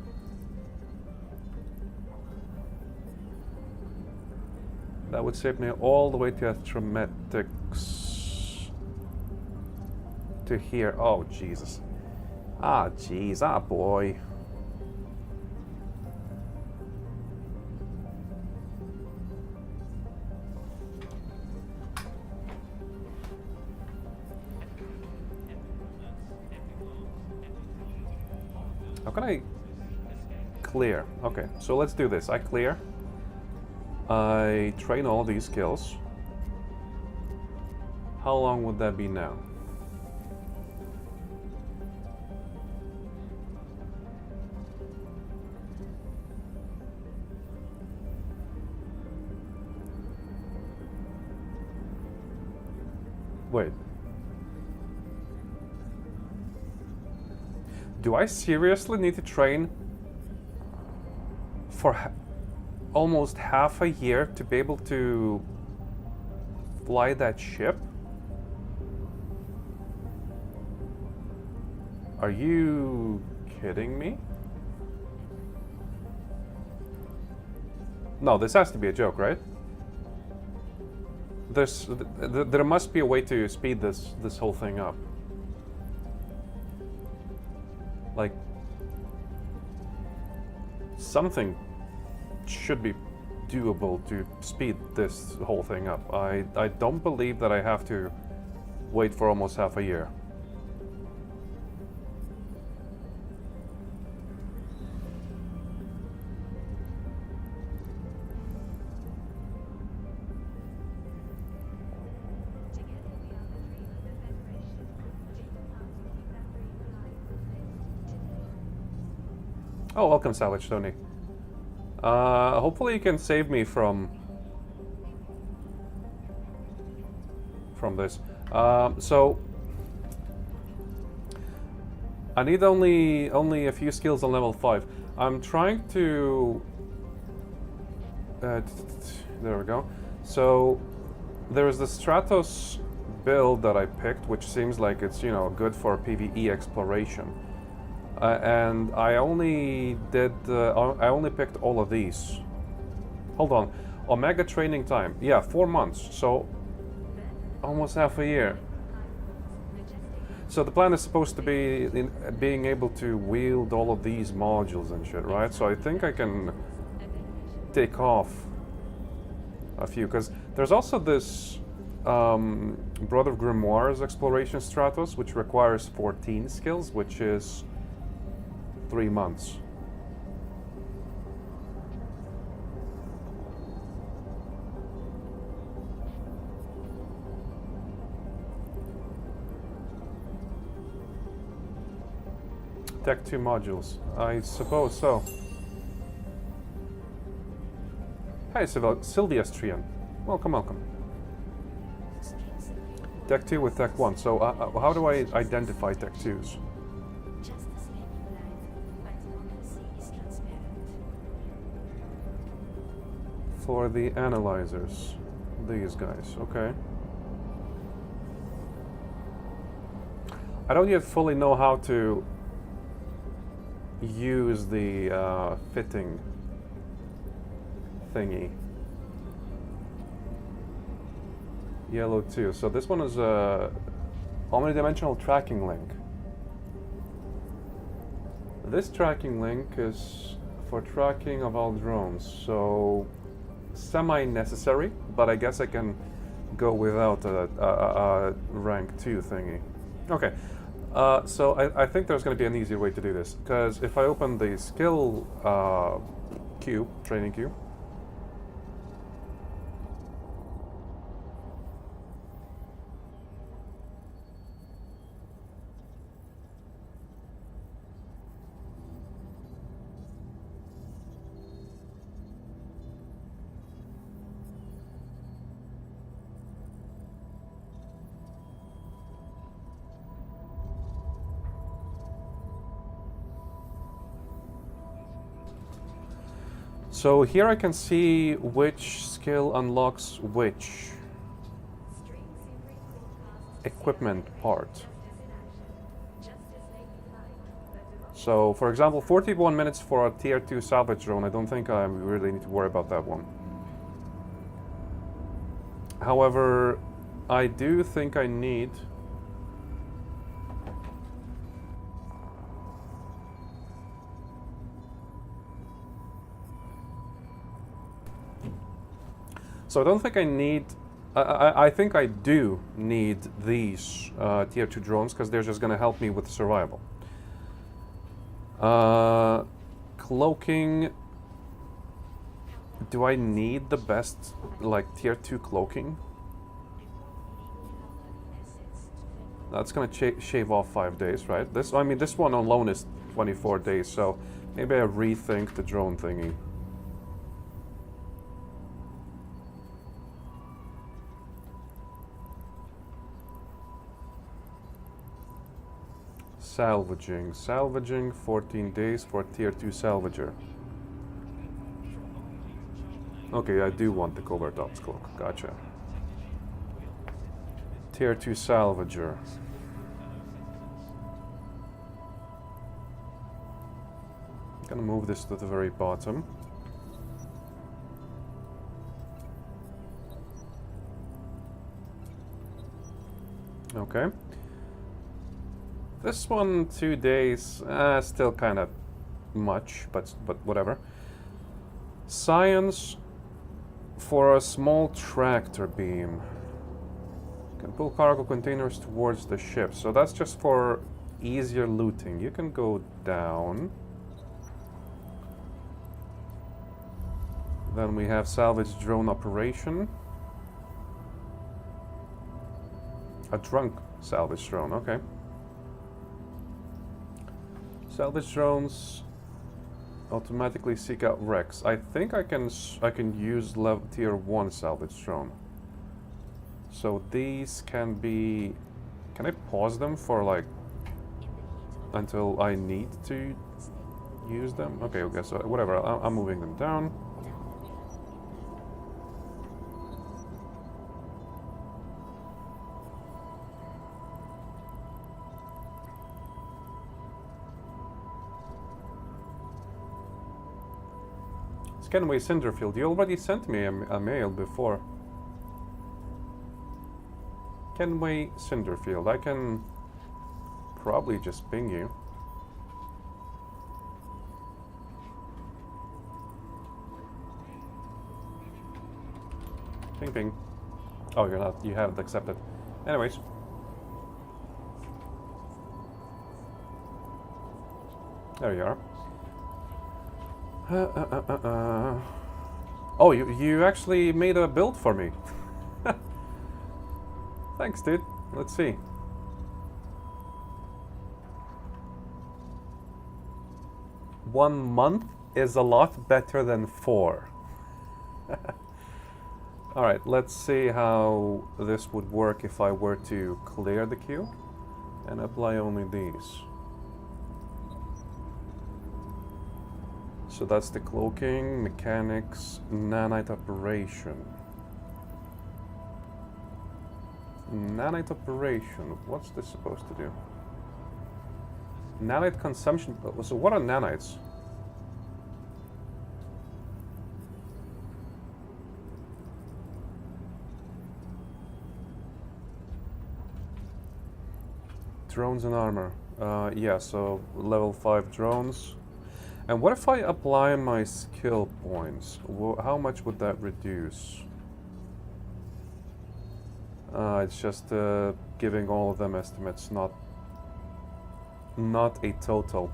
That would save me all the way to Astrometics. To here. Oh, Jesus. Ah, jeez. Ah, boy. How can I clear? Okay, so let's do this. I clear. I train all these skills. How long would that be now? Wait. Do I seriously need to train for almost half a year to be able to fly that ship? Are you kidding me? No, this has to be a joke, right? There must be a way to speed this whole thing up. Like, something should be doable to speed this whole thing up. I don't believe that I have to wait for almost half a year. Oh, welcome, Savage Tony. Hopefully you can save me from this. So I need only a few skills on level 5. I'm trying to there we go. So there's the Stratos build that I picked, which seems like it's, you know, good for PvE exploration. And I only picked all of these. Hold on. Omega training time. Yeah, 4 months. So almost half a year. So the plan is supposed to be being able to wield all of these modules and shit, right? So I think I can take off a few, because there's also this Brother of Grimoires Exploration Stratos, which requires 14 skills, which is 3 months. Tech 2 modules, I suppose so. Hey, Sylviastrian. Welcome, welcome. Tech 2 with Tech 1. So, how do I identify Tech 2s? For the analyzers. These guys, okay. I don't yet fully know how to use the fitting thingy. Yellow 2. So this one is a omnidimensional tracking link. This tracking link is for tracking of all drones, so semi-necessary, but I guess I can go without a rank 2 thingy. Okay, so I think there's going to be an easier way to do this, because if I open the skill queue, training queue, so here I can see which skill unlocks which equipment part. So, for example, 41 minutes for a tier 2 salvage drone. I don't think I really need to worry about that one. However, I do think I need so I don't think I need I think I do need these tier 2 drones, because they're just going to help me with survival. Cloaking. Do I need the best, like, tier 2 cloaking? That's going to shave off 5 days, right? This one alone is 24 days, so maybe I rethink the drone thingy. Salvaging. Salvaging 14 days for tier 2 salvager. Okay, I do want the covert ops cloak. Gotcha. Tier 2 salvager. I'm gonna move this to the very bottom. Okay. This one, 2 days, still kind of much, but whatever. Science for a small tractor beam. Can pull cargo containers towards the ship. So that's just for easier looting. You can go down. Then we have salvage drone operation. A drunk salvage drone, okay. Salvage drones automatically seek out wrecks. I think I can use level tier 1 salvage drone. So these can be... Can I pause them for like until I need to use them? Okay, okay, so whatever, I'm moving them down. Scanway Cinderfield, you already sent me a mail before. Kenway Cinderfield, I can probably just ping you. Ping ping. Oh, you're not, you haven't accepted. Anyways. There you are. Oh, you actually made a build for me. Thanks, dude. Let's see. One month is a lot better than 4. Alright, let's see how this would work if I were to clear the queue and apply only these. So that's the cloaking, mechanics, nanite operation. Nanite operation, what's this supposed to do? Nanite consumption, so what are nanites? Drones and armor, yeah, so level 5 drones. And what if I apply my skill points? How much would that reduce? It's just giving all of them estimates, not a total.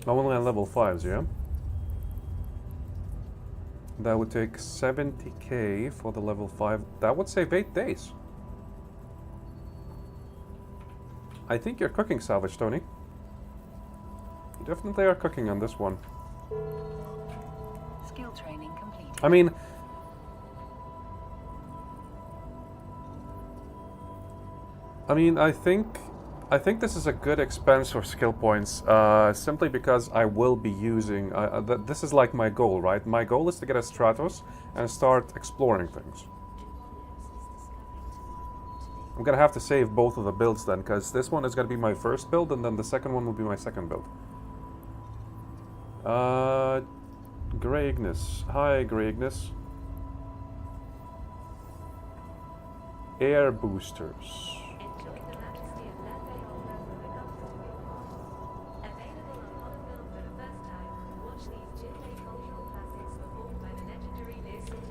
Only on level 5s, yeah? That would take 70k for the level 5. That would save 8 days. I think you're cooking, Salvage Tony. You definitely are cooking on this one. Skill training completed. I mean... I think this is a good expense for skill points, simply because I will be using... this is like my goal, right? My goal is to get a Stratos and start exploring things. I'm gonna have to save both of the builds then, because this one is gonna be my first build, and then the second one will be my second build. Grey Ignis. Hi, Grey Ignis. Air boosters. Enjoy the majesty of that bay offer with a comfortable yacht. Available on modern build for the first time, watch these Jinbei cultural classics performed by the legendary Liz Sutton.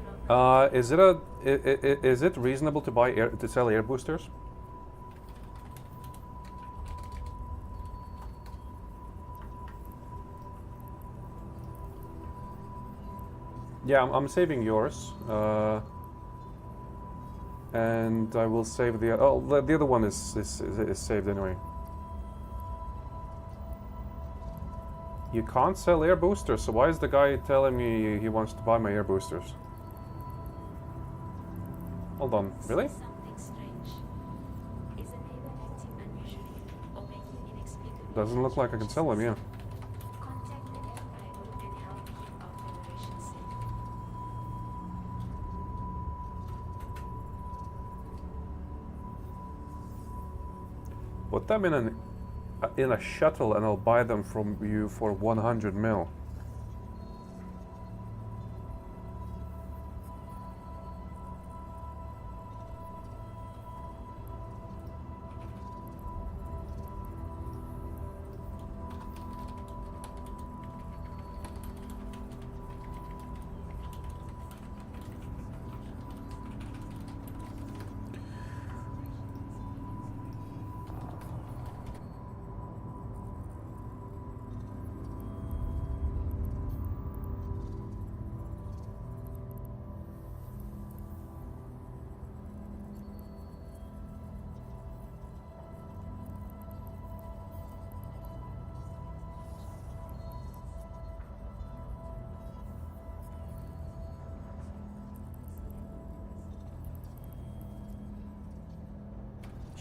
Is it reasonable to buy to sell air boosters? Yeah, I'm saving yours. And I will save the... Oh, the other one is saved anyway. You can't sell air boosters, so why is the guy telling me he wants to buy my air boosters? Hold on, really? Something strange. Is a neighbor acting unusually or making inexplicable Doesn't look like I can sell them, yeah. Contact the air idol and help keep our Federation safe. Put them in a shuttle and I'll buy them from you for 100 mil.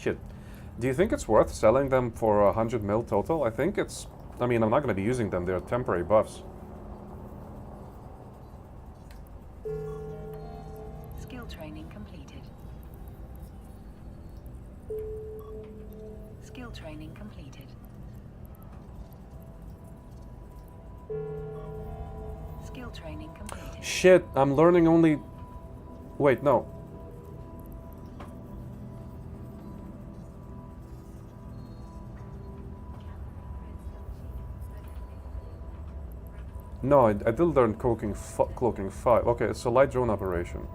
Shit. Do you think it's worth selling them for 100 mil total? I think it's... I mean, I'm not going to be using them. They're temporary buffs. Skill training completed. Skill training completed. Skill training completed. Shit, I'm learning only... Wait, no. No, I did learn cloaking 5. Okay, so light drone operation.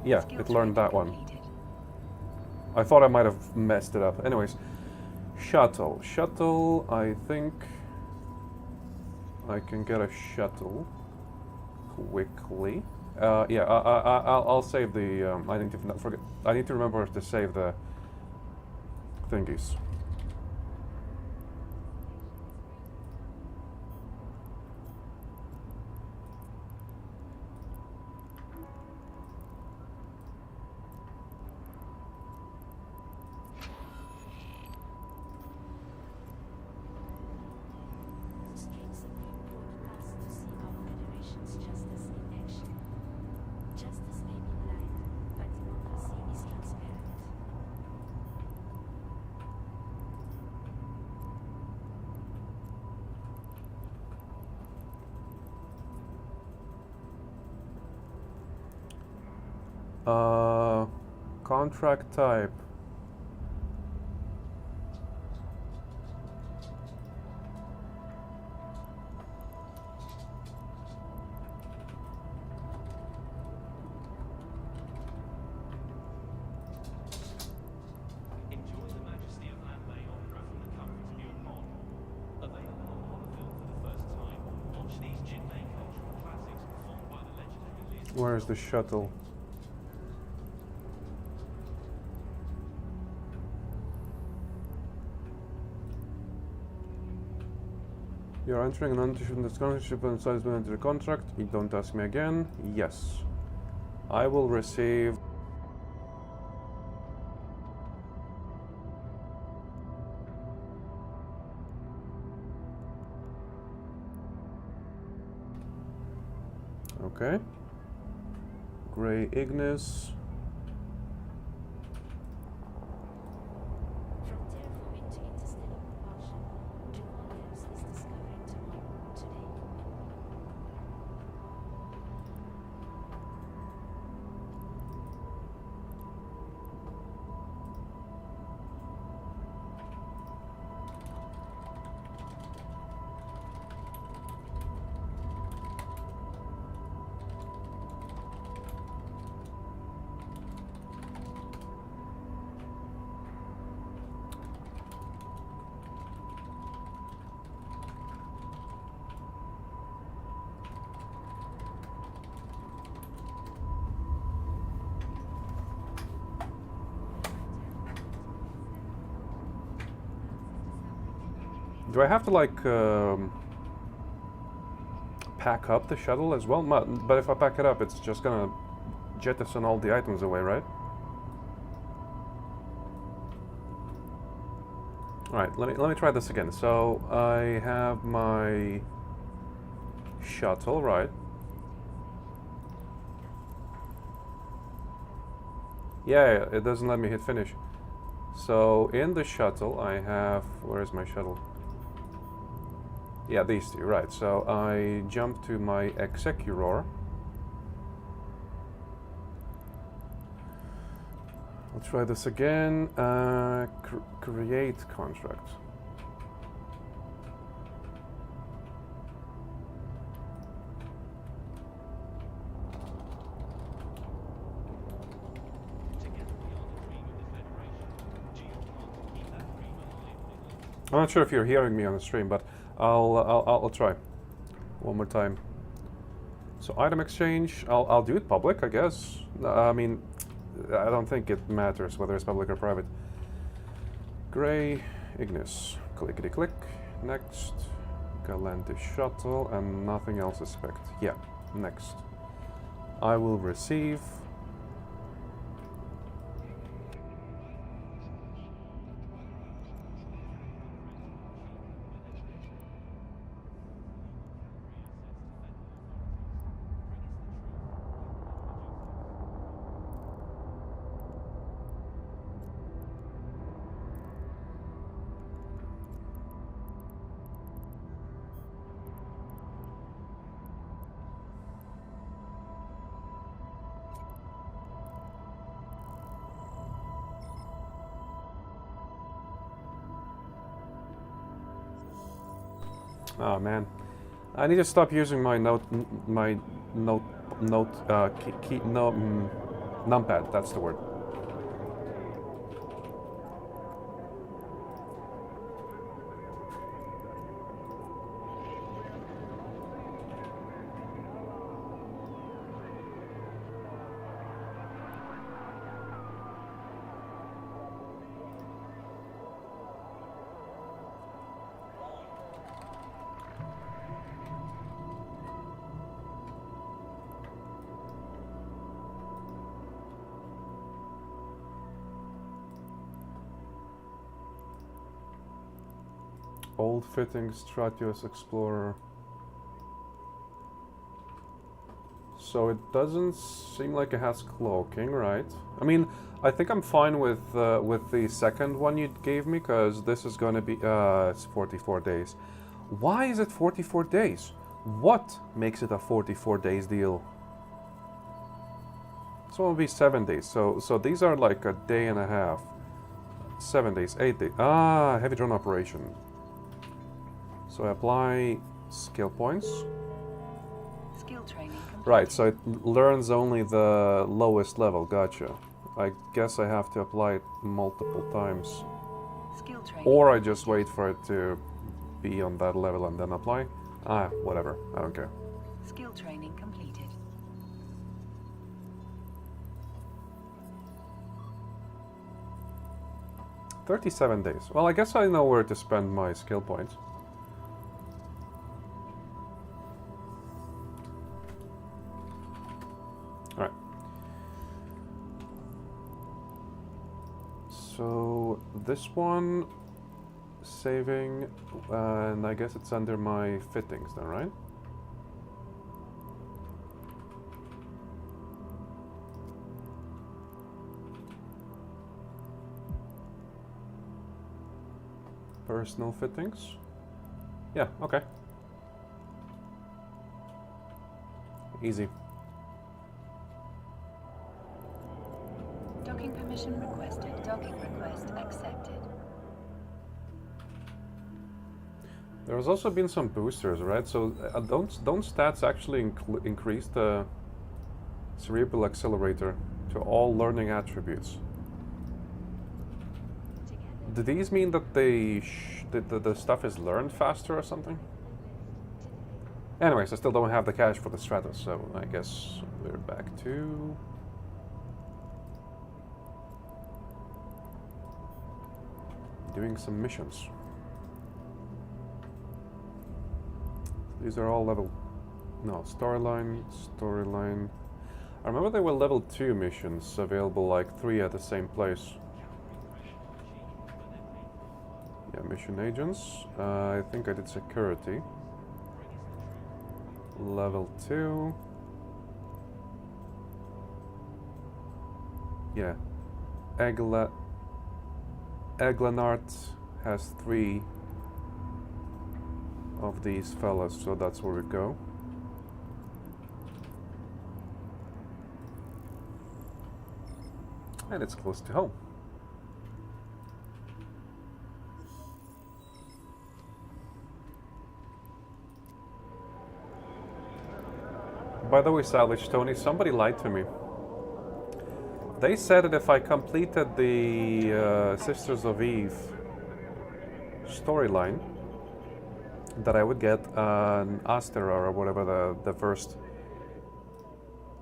Yeah, Skill it learned that training one. completed. I thought I might have messed it up. Anyways, shuttle. Shuttle, I think I can get a shuttle quickly. Yeah, I'll save the. I need to not forget. I need to remember to save the thingies. Scan Supreme Court pass to see our Federation's justice in action. Justice may be blind, but democracy is transparent. Contract type. Enjoy the majesty of Lambay opera from the comfort of your pod. Available on monofilm for the first time. Watch these Jinmei cultural classics performed by the legendary Liz. Where is the shuttle? You're entering an undisputed contract and size will enter the contract. You don't ask me again. Yes. I will receive. Okay. Grey Ignis. From terraforming to interstellar propulsion, Dumonters is discovering tomorrow, today. Do I have to like pack up the shuttle as well? But if I pack it up, it's just gonna jettison all the items away, right? Alright, let me try this again. So I have my shuttle, right? Yeah, it doesn't let me hit finish. So in the shuttle I have, where is my shuttle? Yeah, these two, right. So I jump to my Executor. I'll try this again. Create contract. I'm not sure if you're hearing me on the stream, but I'll try one more time. So item exchange, I'll do it public, I guess. I mean, I don't think it matters whether it's public or private. Gray, Ignis, clickety click, next. Galantis shuttle, and nothing else is spec'd. Yeah, next. I will receive. Oh man, I need to stop using my numpad. That's the word. Old fittings, Stratios Explorer. So it doesn't seem like it has cloaking, right? I mean, I think I'm fine with the second one you gave me, because this is going to be it's 44 days. Why is it 44 days? What makes it a 44 days deal? This one will be 7 days. So these are like a day and a half. 7 days, 8 days. Ah, heavy drone operation. So I apply skill points. Skill training complete. Right, so it learns only the lowest level. Gotcha. I guess I have to apply it multiple times. Skill training. Or I just wait for it to be on that level and then apply. Ah, whatever. I don't care. Skill training completed. $37 days. Well, I guess I know where to spend my skill points. Alright. So this one, saving, and I guess it's under my fittings then, right? Personal fittings. Yeah, okay. Easy. Docking permission requested. Docking request accepted. There has also been some boosters, right? So don't stats actually increase the cerebral accelerator to all learning attributes? Do these mean that they the stuff is learned faster or something? Anyways, I still don't have the cash for the Stratos, so I guess we're back to... doing some missions. These are all level... No, storyline, storyline... I remember there were level 2 missions available, like 3 at the same place. Yeah, mission agents. I think I did security. Level 2. Yeah. Eglanart has 3 of these fellas, so that's where we go. And it's close to home. By the way, Salvage Tony, somebody lied to me. They said that if I completed the Sisters of Eve storyline, that I would get an Astera or whatever the first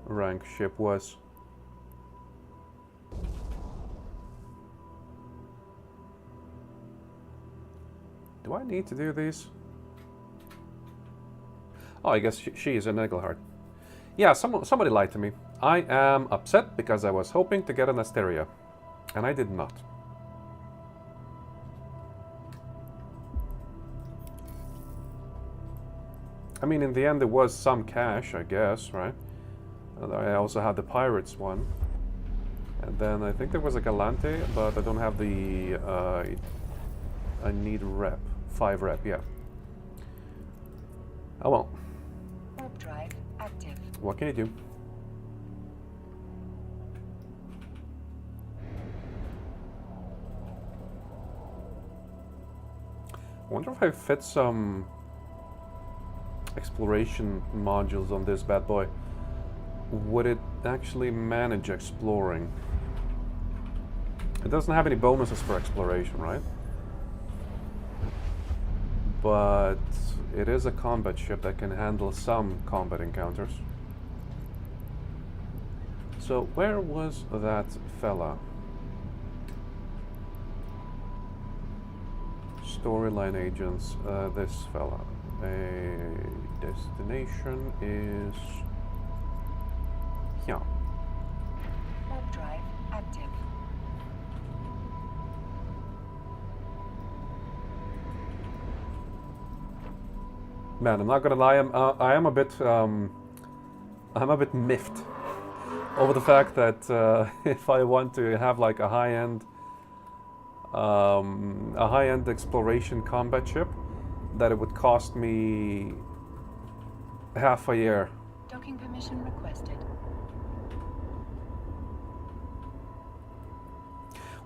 rank ship was. Do I need to do these? Oh, I guess she is an Egelhart. Yeah, somebody lied to me. I am upset because I was hoping to get an Asteria, and I did not. I mean, in the end, there was some cash, I guess, right? And I also had the Pirates one. And then I think there was a Galante, but I don't have the... I need rep. 5 rep, yeah. Oh well. Warp drive active. What can you do? I wonder if I fit some exploration modules on this bad boy. Would it actually manage exploring? It doesn't have any bonuses for exploration, right? But it is a combat ship that can handle some combat encounters. So where was that fella? Storyline agents, this fella. A destination is here. Warp drive active. Man, I'm not gonna lie. I am a bit miffed over the fact that if I want to have like a high-end exploration combat ship, that it would cost me half a year. Docking permission requested.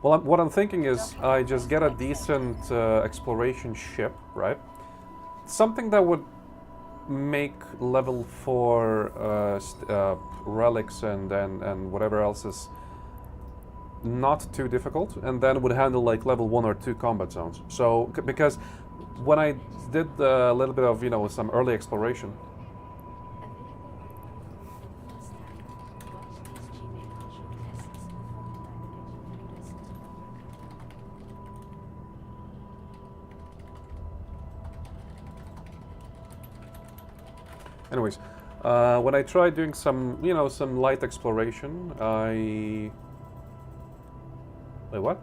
Well, what I'm thinking is I just get a decent exploration ship, right? Something that would make level 4 relics and whatever else is not too difficult, and then would handle like level 1 or 2 combat zones. So, because when I did a little bit of, you know, some early exploration, anyways, when I tried doing some, you know, some light exploration, I... Wait, what?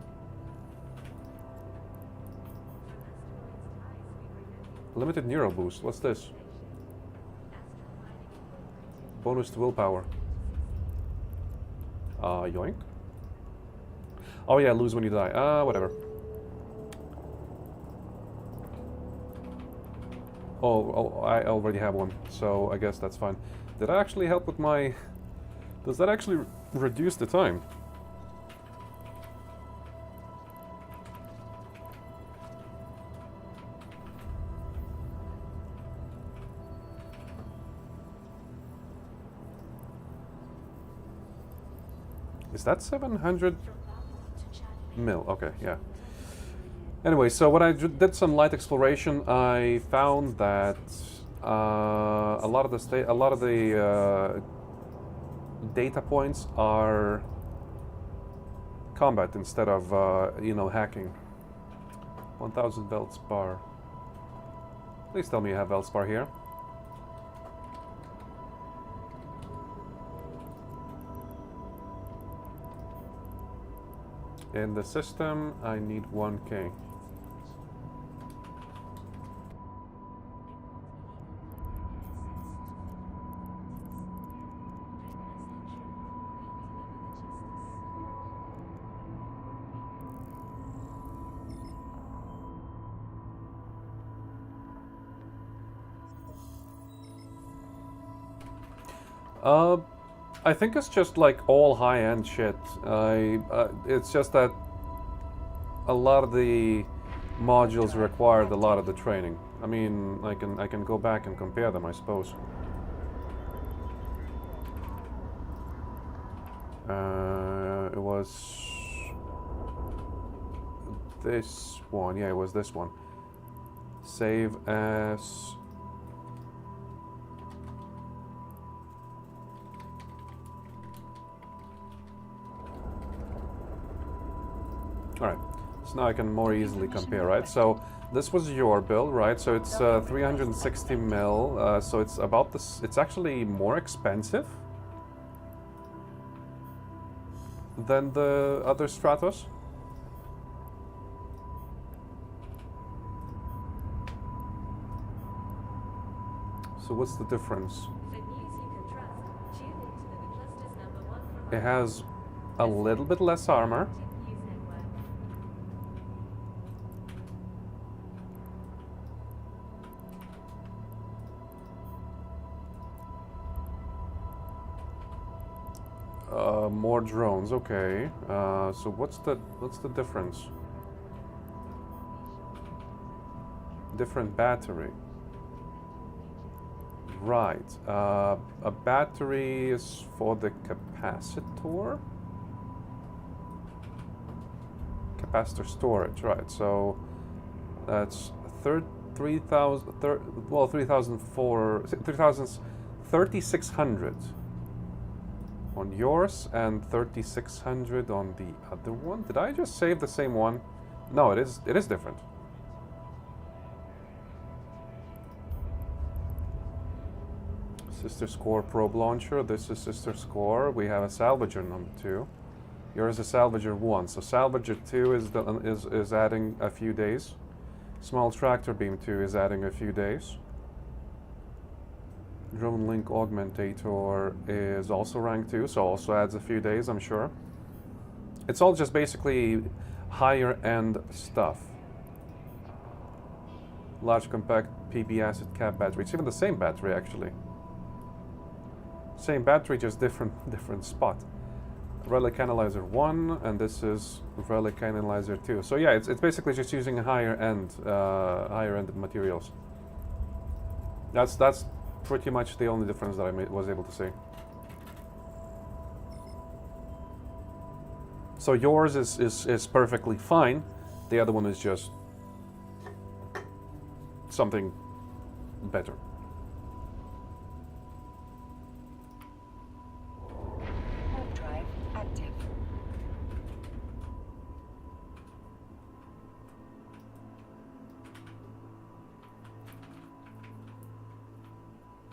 Limited Neuro Boost, what's this? Bonus to willpower. Yoink? Oh yeah, lose when you die. Whatever. Oh, I already have one, so I guess that's fine. Did I actually help with my... Does that actually reduce the time? Is that 700 mil? Okay, yeah. Anyway, so when I did some light exploration, I found that a lot of the data points are combat instead of you know, hacking. 1000 Veldspar. Please tell me you have Veldspar here. In the system, I need 1K. I think it's just like all high-end shit. It's just that a lot of the modules required a lot of the training. I mean, I can go back and compare them, I suppose. It was this one. Yeah, it was this one. Save as. Alright, so now I can more easily compare, right? So this was your build, right? So it's 360 mil, so it's about this. It's actually more expensive than the other Stratos. So what's the difference? For news you can trust, tune into the cluster's number 1 provider. It has a little bit less armor. News network. More drones, okay. So what's the difference? Different battery. Right. A battery is for the capacitor. Capacitor storage, right? So that's 3,000. Well, 3,600 on yours and 3,600 on the other one. Did I just save the same one? No, it is different. Sister Score probe launcher. This is Sister Score. We have a Salvager number 2. Yours is Salvager 1. So Salvager 2 is adding a few days. Small Tractor Beam 2 is adding a few days. Drone Link Augmentator is also rank 2, so also adds a few days, I'm sure. It's all just basically higher end stuff. Large compact PB acid cap battery. It's even the same battery actually. Same battery, just different spot. Relic Analyzer 1, and this is Relic Analyzer 2. So yeah, it's basically just using higher end materials. That's pretty much the only difference that I was able to see. So yours is perfectly fine. The other one is just something better. Warp drive active.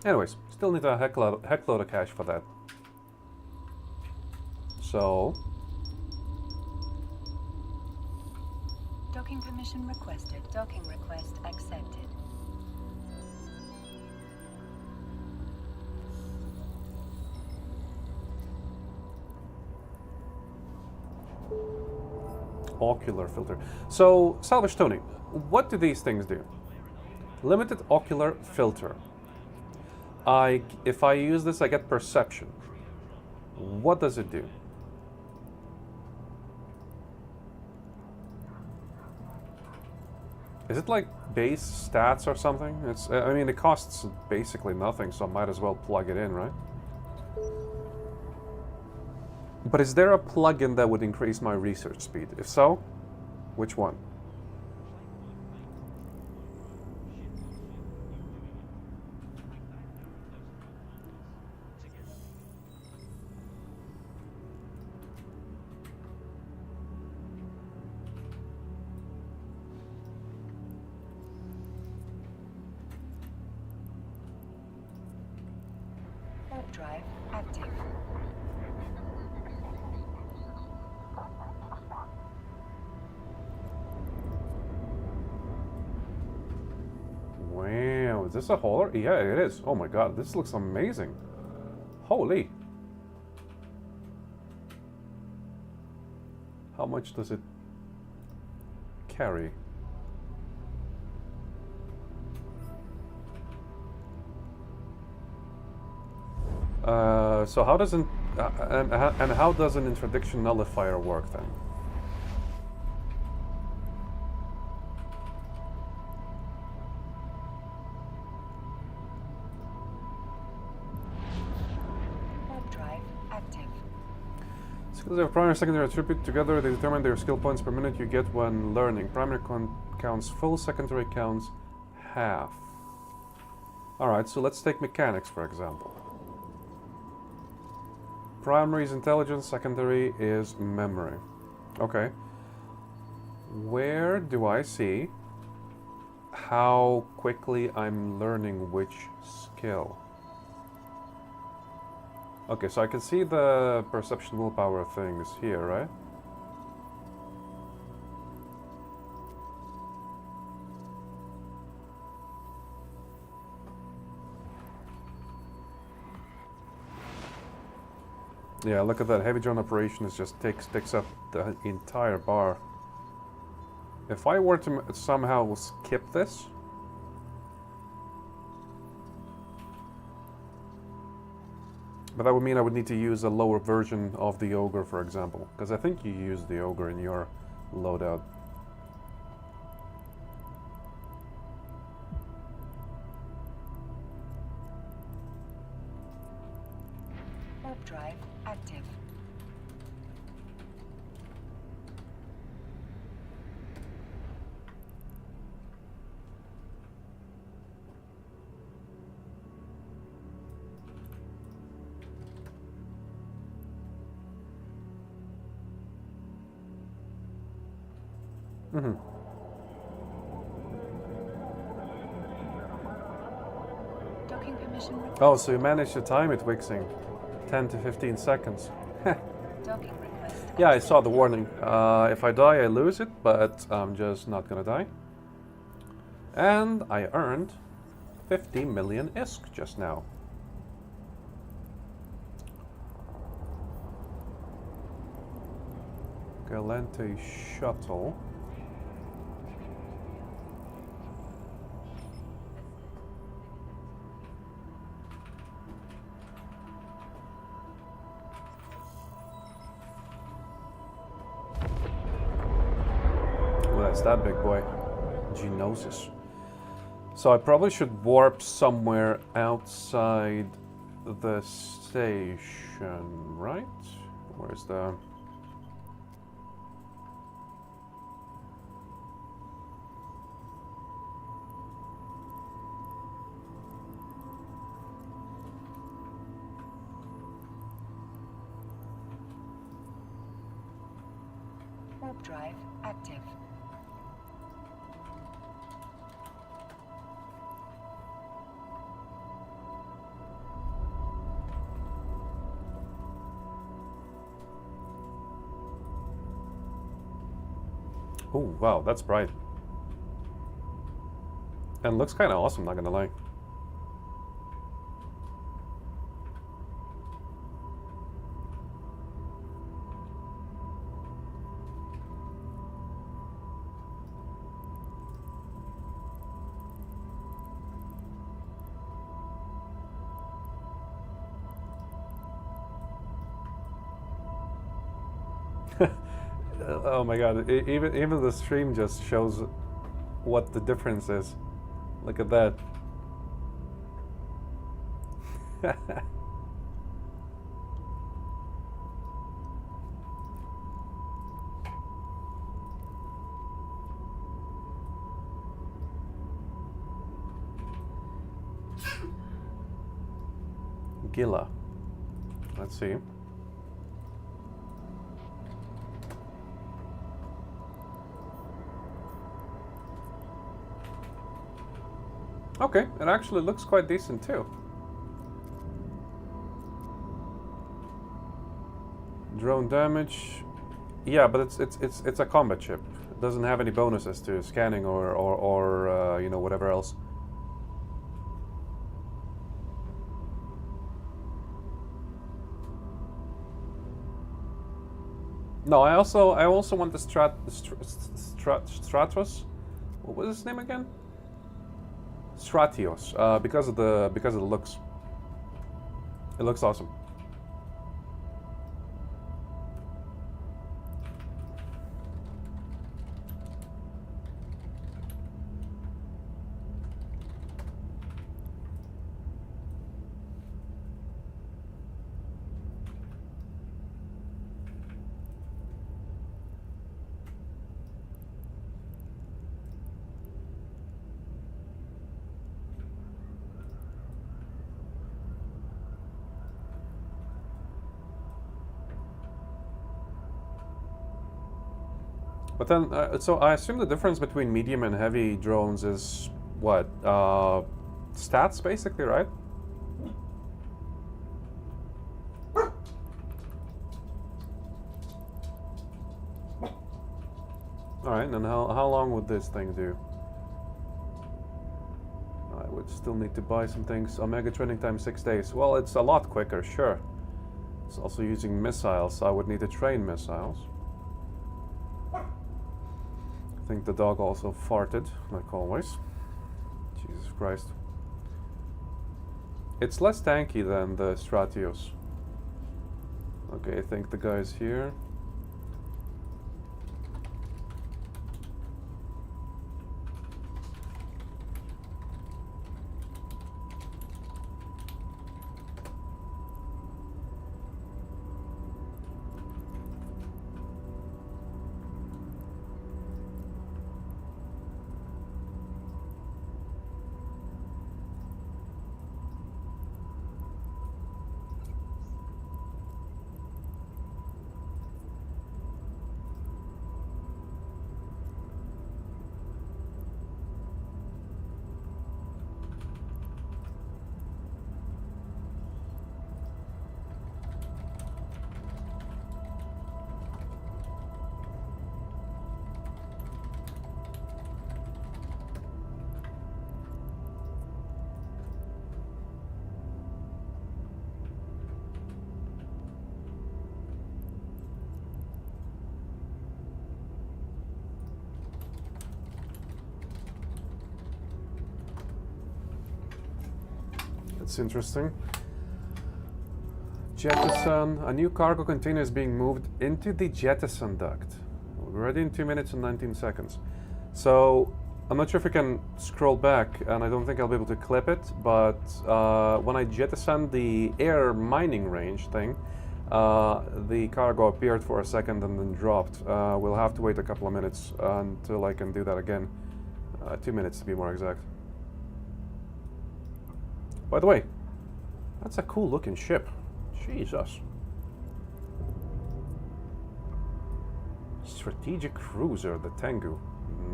Anyways, still need a heck load of cash for that. So, Docking permission requested. Docking request accepted. ocular filter. So, Salvage Tony, what do these things do? Limited ocular filter. If I use this, I get perception. What does it do? Is it like base stats or something? I mean, it costs basically nothing, so I might as well plug it in, right? But is there a plugin that would increase my research speed? If so, which one? Warp drive active. this a hauler? Yeah, it is. Oh my god, this looks amazing. Holy. How much does it carry? So how does and how does an interdiction nullifier work then? Warp drive active. Skills have primary and secondary attribute together. They determine their skill points per minute you get when learning. Primary counts full, secondary counts half. Alright, so let's take mechanics for example. Primary is intelligence, secondary is memory. Okay. Where do I see how quickly I'm learning which skill? Okay, so I can see the perception willpower things here, right? Yeah, look at that. Heavy drone operation is just takes up the entire bar. If I were to somehow skip this, but that would mean I would need to use a lower version of the ogre, for example, because I think you use the ogre in your loadout. Warp drive active. Mm-hmm. Docking permission request. Oh, so you managed to time it, Wixing. 10 to 15 seconds. Docking request. Yeah, I saw the warning. If I die, I lose it, but I'm just not gonna die. And I earned 50 million ISK just now. Galante shuttle. That's that big boy. Genosis. So I probably should warp somewhere outside the station, right? Where's the... Warp drive active. Oh, wow, that's bright. And looks kind of awesome, not gonna lie. Oh my god, even the stream just shows what the difference is. Look at that. Gila. Let's see. Okay, it actually looks quite decent too. Drone damage, yeah, but it's a combat ship. It doesn't have any bonuses to scanning or you know, whatever else. No, I also want the Stratos. What was his name again? Stratios, because of the looks. It looks awesome. But then, so I assume the difference between medium and heavy drones is what? Stats, basically, right? Alright, and how long would this thing do? I would still need to buy some things. Omega training time 6 days. Well, it's a lot quicker, sure. It's also using missiles, so I would need to train missiles. I think the dog also farted, like always. Jesus Christ. It's less tanky than the Stratios. Okay, I think the guy's here. That's interesting. Jettison. A new cargo container is being moved into the jettison duct. We're ready in 2 minutes and 19 seconds. So, I'm not sure if we can scroll back, and I don't think I'll be able to clip it, but when I jettisoned the air mining range thing, the cargo appeared for a second and then dropped. We'll have to wait a couple of minutes until I can do that again. 2 minutes to be more exact. By the way, that's a cool looking ship. Jesus. Strategic cruiser, the Tengu.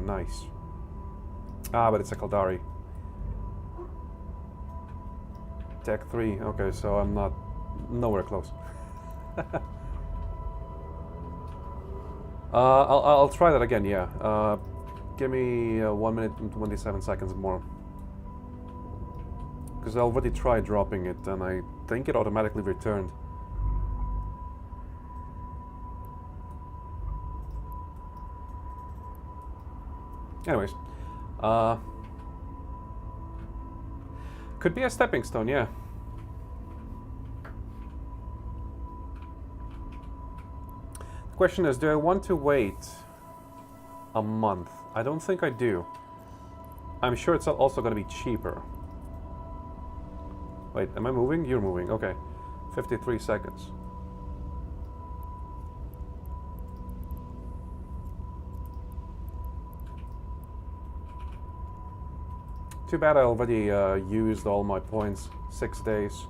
Nice. Ah, but it's a Kaldari. Tech 3. Okay, so I'm not nowhere close. I'll try that again, yeah. Give me 1 minute and 27 seconds more. Because I already tried dropping it and I think it automatically returned. Anyways. Could be a stepping stone, yeah. The question is, do I want to wait a month? I don't think I do. I'm sure it's also going to be cheaper. Wait, am I moving? You're moving, okay. 53 seconds. Too bad I already used all my points. 6 days.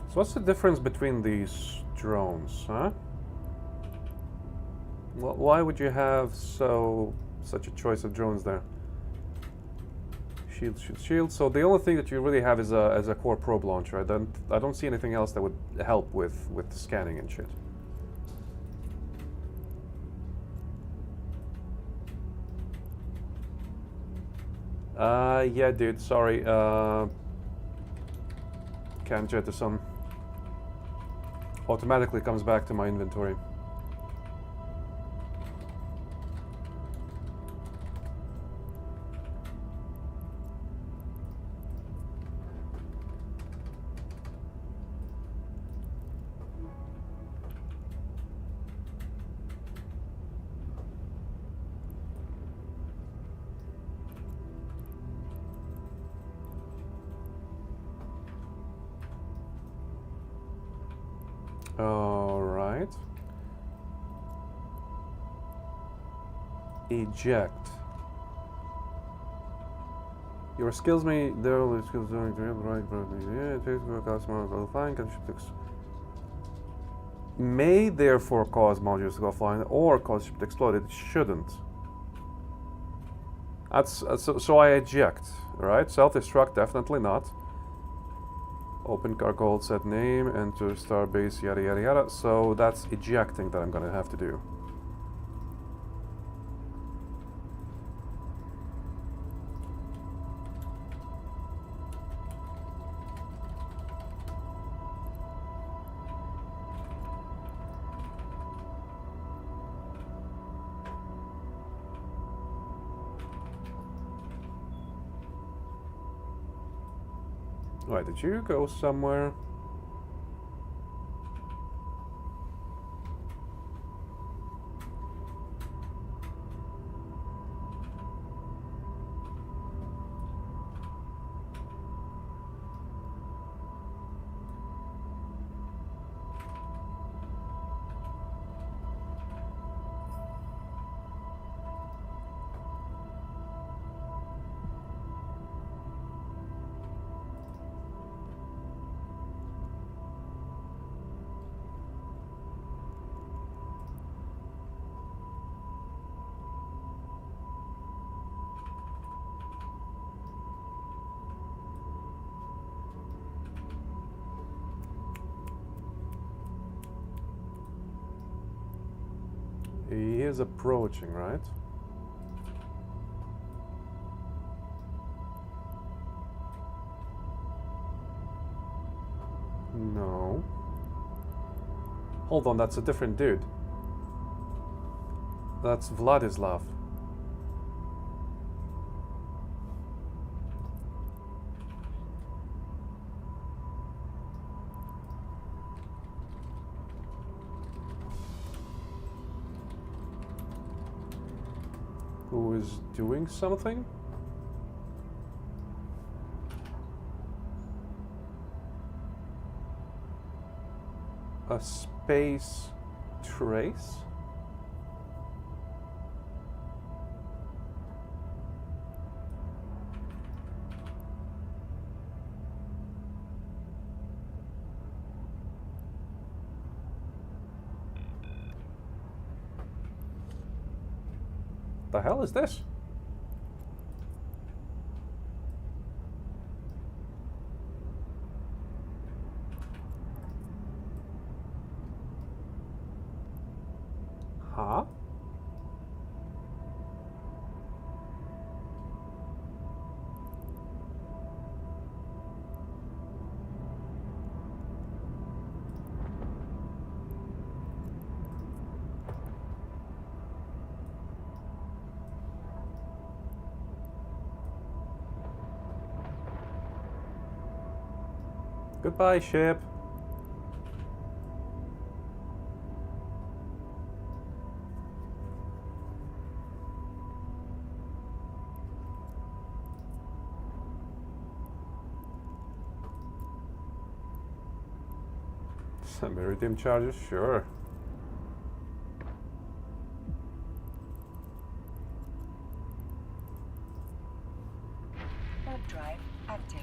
So what's the difference between these drones, huh? Why would you have such a choice of drones there? shield, shield, shield. So the only thing that you really have is a core probe launcher. I don't see anything else that would help with scanning and shit. Yeah, dude. Sorry. Can't jettison. Automatically comes back to my inventory. All right. Eject. Your skills may there skills during the right may therefore cause modules to go flying or cause ship to explode. It shouldn't. That's so I eject, right? Self-destruct, definitely not. Open cargo hold set name, enter starbase, yada yada yada. So that's ejecting that I'm gonna have to do. Wait, did you go somewhere? He is approaching, right? No. Hold on, that's a different dude. That's Vladislav. Who is doing something? A space trace? The hell is this? Huh? Goodbye, ship. Some iridium charges, sure. Warp drive active.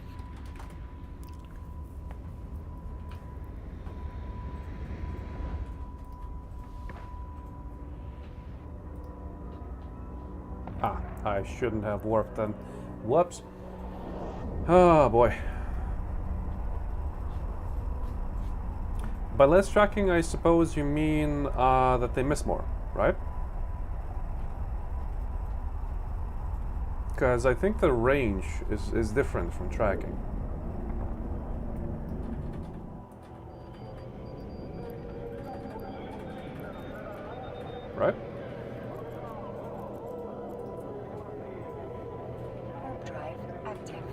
Ah, I shouldn't have warped then. Whoops. Oh boy. By less tracking, I suppose you mean that they miss more, right? Because I think the range is different from tracking. Right? Drive active.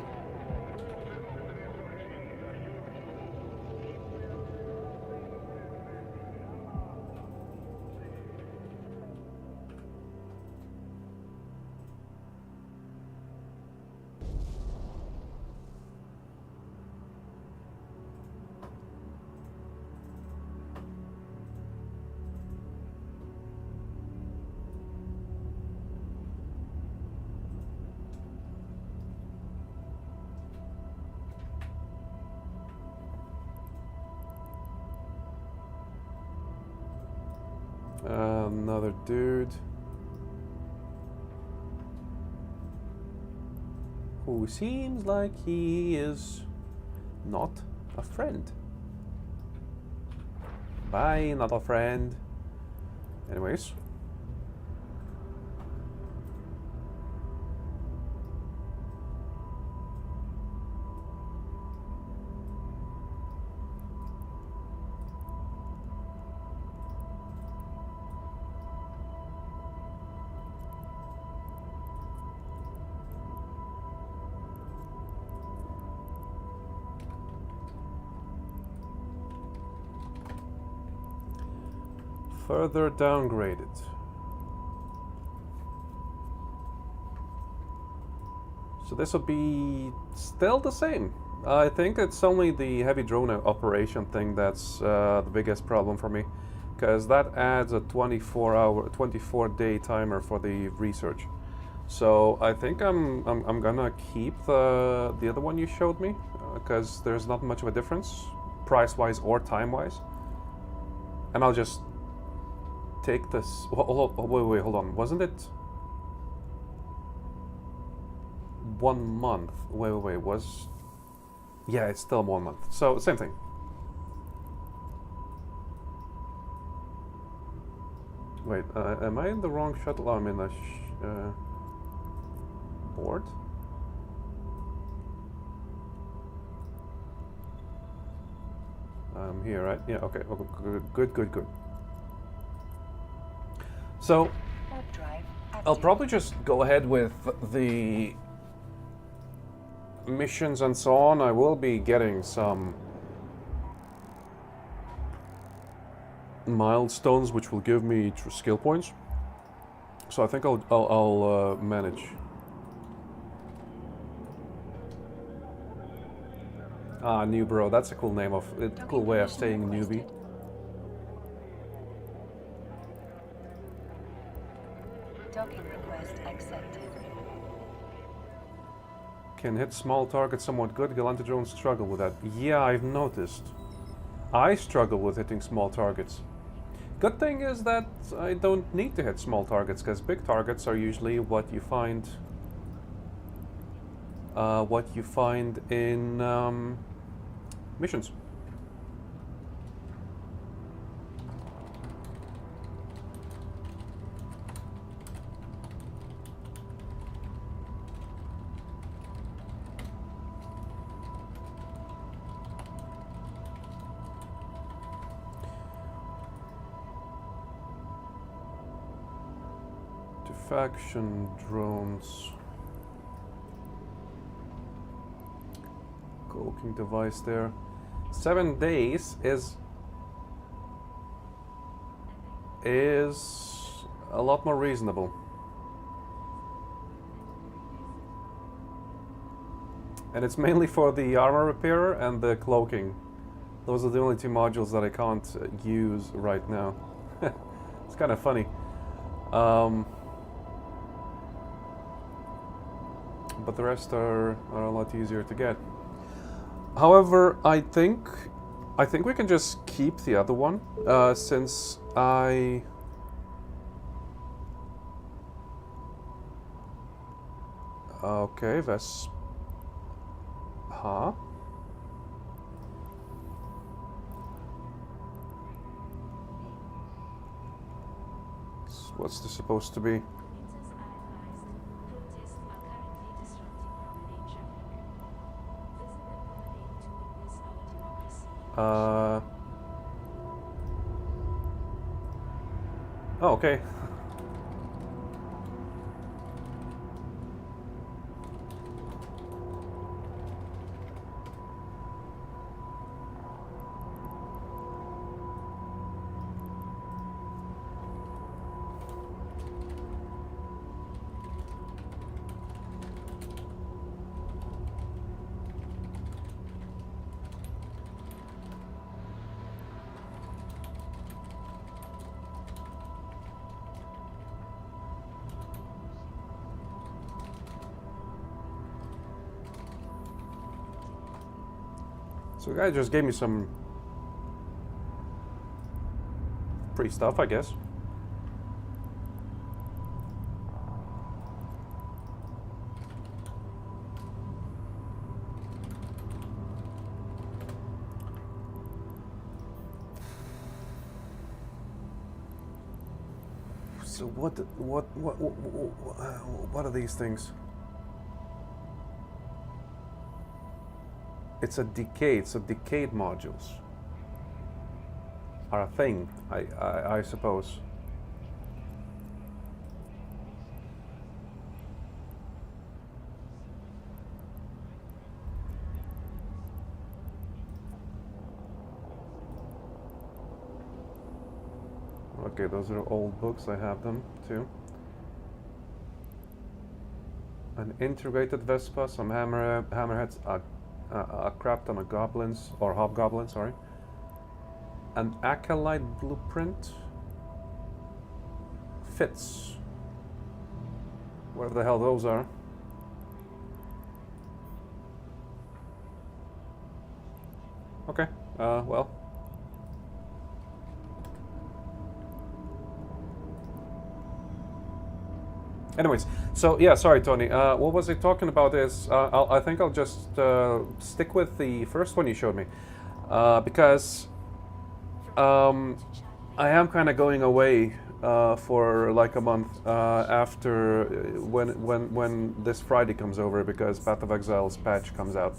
Another dude. Who seems like he is not a friend. Bye, not a friend. Anyways. Further downgraded. So this will be still the same. I think it's only the heavy drone operation thing that's the biggest problem for me, because that adds a 24-day timer for the research. So I think I'm gonna keep the other one you showed me, because there's not much of a difference, price-wise or time-wise. And I'll just take this. Wait, hold on. Wasn't it 1 month? Wait. Was. Yeah, it's still 1 month. So, same thing. Wait, am I in the wrong shuttle? Oh, I'm in the board? I'm here, right? Yeah, okay. Good. So, I'll probably just go ahead with the missions and so on. I will be getting some milestones which will give me skill points. So I think I'll manage. Ah, new bro. That's a cool name of cool way of saying newbie. Docking request accepted. Can hit small targets somewhat good. Galante drones struggle with that. Yeah, I've noticed. I struggle with hitting small targets. Good thing is that I don't need to hit small targets, because big targets are usually what you find in missions. Faction drones. Cloaking device there. 7 days is a lot more reasonable. And it's mainly for the armor repair and the cloaking. Those are the only two modules that I can't use right now. It's kind of funny. But the rest are a lot easier to get. However, I think we can just keep the other one, since I... Okay, Huh? What's this supposed to be? Commuters are advised. Protests are currently disrupting promenade traffic. Visit the promenade to witness our democracy in action. Oh, okay. So the guy just gave me some free stuff, I guess. So what are these things? It's a decade. So decade modules are a thing, I suppose. Okay, those are old books. I have them too. An integrated Vespa, some hammerheads, a crap ton of goblins, or hobgoblins, sorry. An acolyte blueprint. Fits. Whatever the hell those are. Okay, well. Anyways, so yeah, sorry, Tony. What was I talking about is, I think I'll just stick with the first one you showed me. Because I am kind of going away for like a month after when this Friday comes over, because Path of Exile's patch comes out,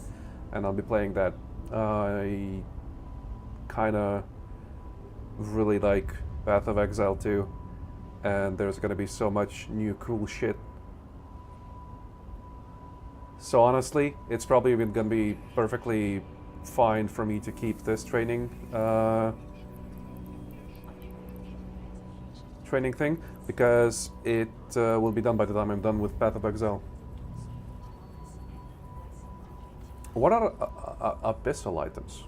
and I'll be playing that. I kind of really like Path of Exile 2, and there's going to be so much new cool shit. So honestly, it's probably even going to be perfectly fine for me to keep this training thing, because it will be done by the time I'm done with Path of Exile. What are abyssal items?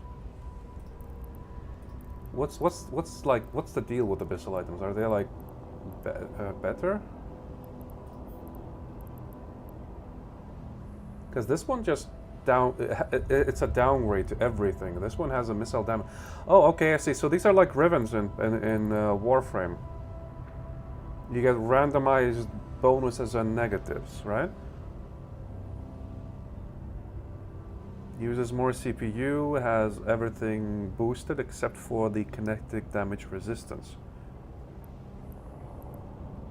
What's the deal with abyssal items? Are they like better? Because this one just it's a downgrade to everything. This one has a missile damage. Oh, okay, I see. So these are like Rivens in Warframe. You get randomized bonuses and negatives, right? Uses more CPU, has everything boosted except for the kinetic damage resistance.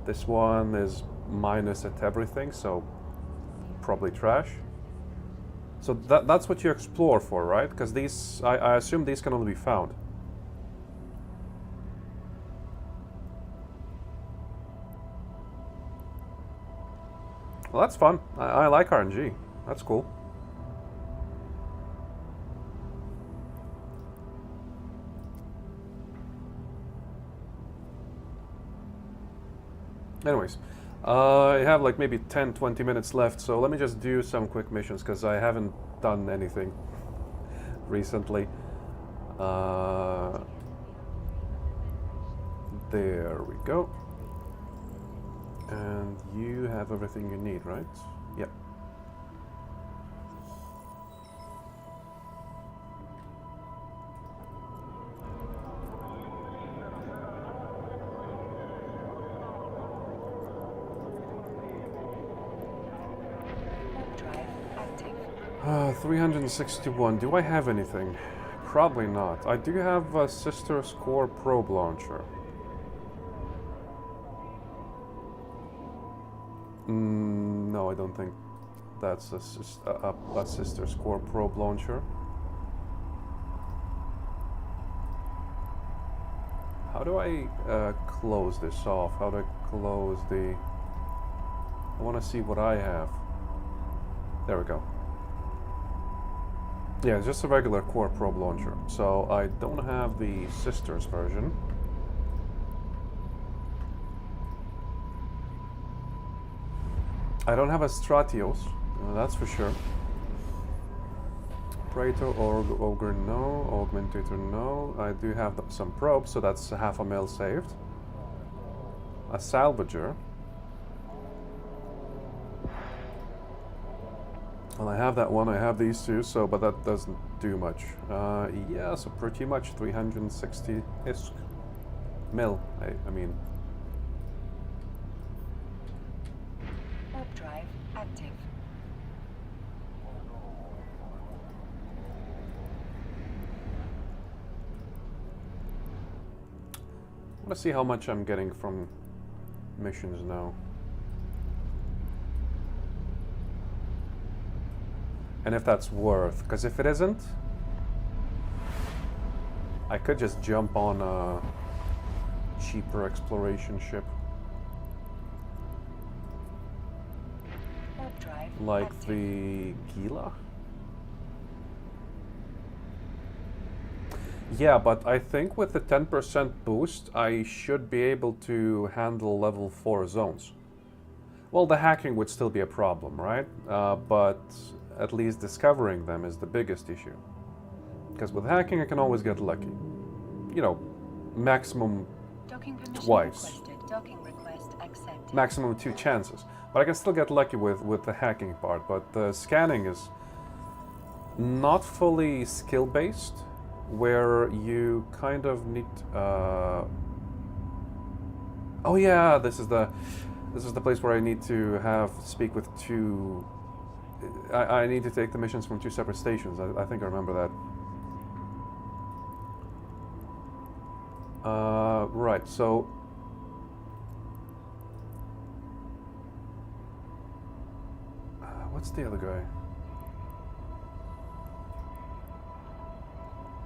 This one is minus at everything, so probably trash. So that's what you explore for, right? Because these, I assume these can only be found. Well, that's fun. I like RNG. That's cool. Anyways, I have like maybe 10-20 minutes left, so let me just do some quick missions, because I haven't done anything recently. There we go. And you have everything you need, right? Yep. 361. Do I have anything? Probably not. I do have a Sister's Core probe launcher. No, I don't think that's a Sister's Core probe launcher. How do I close this off? How do I close the... I want to see what I have. There we go. Yeah, it's just a regular core probe launcher. So I don't have the Sisters version. I don't have a Stratios, that's for sure. Praetor, Ogre, no. Augmentator, no. I do have some probes, so that's half a mil saved. A Salvager. Well, I have that one, I have these two, so, but that doesn't do much. Yeah, so pretty much 360 isk mil, I mean. Warp drive active. I want to see how much I'm getting from missions now. And if that's worth, because if it isn't, I could just jump on a cheaper exploration ship. Warp drive Like active. the Gila? Yeah, but I think with the 10% boost, I should be able to handle level 4 zones. Well, the hacking would still be a problem, right? But at least discovering them is the biggest issue. Because with hacking, I can always get lucky. You know, maximum Docking permission twice. requested. Docking request accepted. maximum 2 chances. But I can still get lucky with the hacking part. But the scanning is not fully skill-based, where you kind of need... Oh yeah, this is the place where I need to speak with 2... I need to take the missions from 2 separate stations. I think I remember that. Right, so... what's the other guy?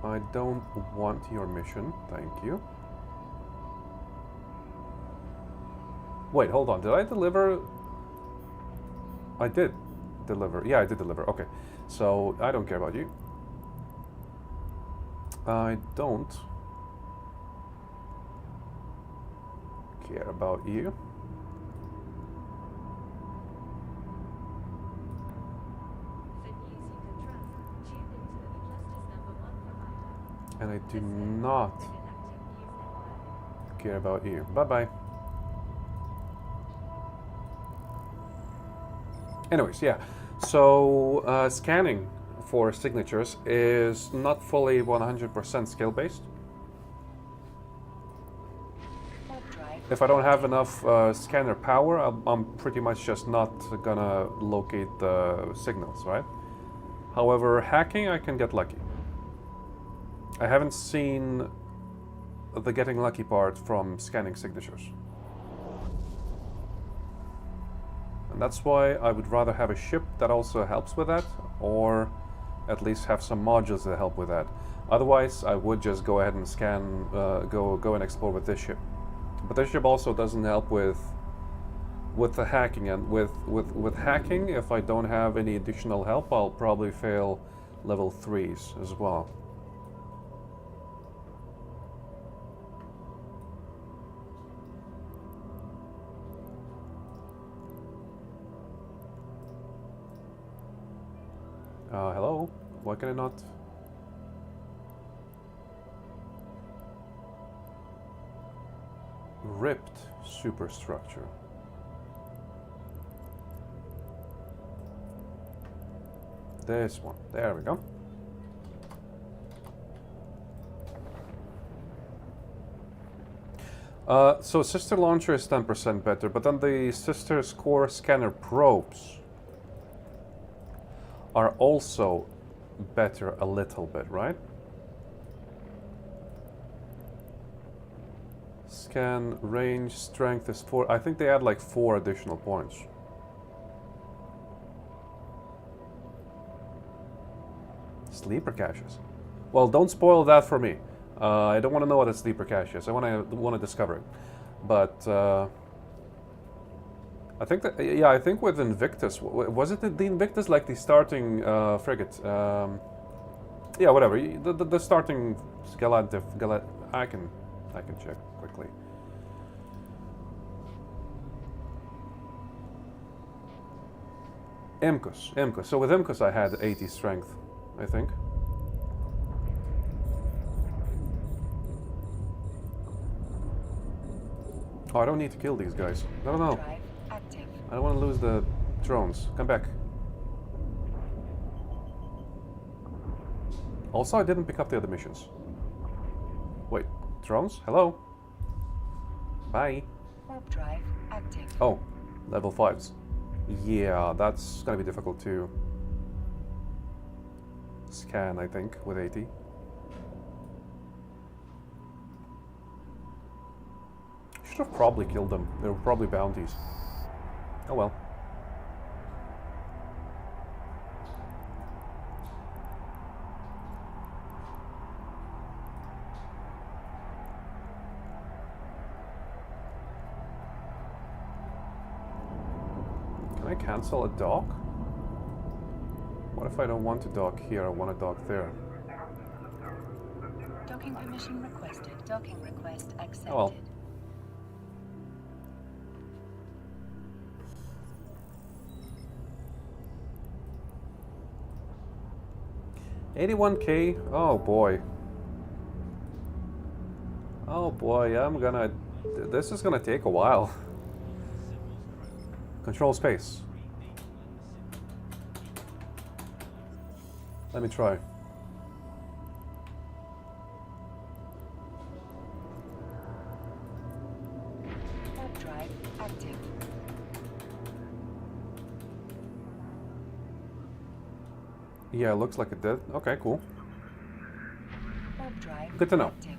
I don't want your mission, thank you. Wait, hold on, did I deliver? I did deliver, yeah, I did deliver, okay. So, I don't care about you. I don't care about you. For news you can trust, tune into the cluster's #1 provider. And I do Visit not the Galactic News Network. care about you. Bye-bye. Anyways, yeah. So, scanning for signatures is not fully 100% skill-based. Warp drive. If I don't have enough scanner power, I'm pretty much just not gonna locate the signals, right? However, hacking, I can get lucky. I haven't seen the getting lucky part from scanning signatures. And that's why I would rather have a ship that also helps with that, or at least have some modules that help with that. Otherwise, I would just go ahead and scan, go and explore with this ship. But this ship also doesn't help with the hacking, and with hacking, if I don't have any additional help, I'll probably fail level 3s as well. Hello? Why can I not? Ripped superstructure. This one. There we go. So Sister Launcher is 10% better, but then the Sister's Core Scanner probes are also better a little bit, right? Scan, range, strength is 4. I think they add like 4 additional points. Sleeper caches. Well, don't spoil that for me. I don't want to know what a sleeper cache is. I want to discover it. But I think that, yeah, I think with Invictus, was it the Invictus, like the starting frigate? Yeah, whatever. The starting Galatif. I can check quickly. Imcus. So with Imcus I had 80 strength, I think. Oh, I don't need to kill these guys. No. Drive active. I don't want to lose the drones. Come back. Also, I didn't pick up the other missions. Wait, drones? Hello? Bye. Warp drive active. Oh, level 5s. Yeah, that's gonna be difficult to scan, I think, with 80. Should have probably killed them. They were probably bounties. Oh well. Can I cancel a dock? What if I don't want to dock here? I want to dock there. Docking permission requested. Docking request accepted. Oh well. $81K. Oh boy. Oh boy, this is gonna take a while. Control space. Let me try. Warp drive active. Yeah, it looks like it did. Okay, cool. Warp drive Good to know. active.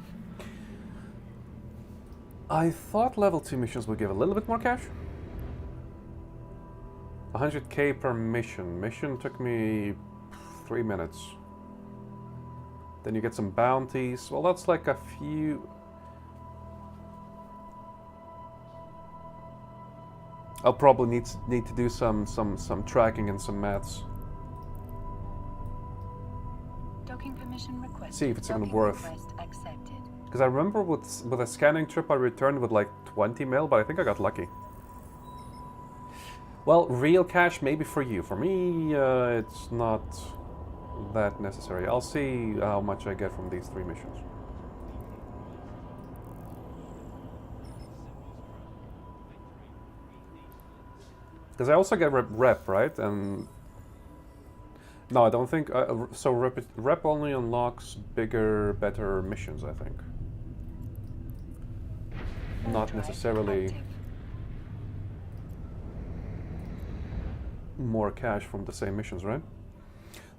I thought level 2 missions would give a little bit more cash. 100K per mission. Mission took me 3 minutes. Then you get some bounties. Well, that's like a few... I'll probably need to do some tracking and some maths. Docking permission requested. See if it's even Docking worth. request accepted. Because I remember with a scanning trip I returned with like 20 mil, but I think I got lucky. Well, real cash maybe for you. For me, it's not that necessary. I'll see how much I get from these 3 missions. Because I also get rep, right? And no, I don't think so. Rep only unlocks bigger, better missions, I think. Not Drive necessarily active. more cash from the same missions, right?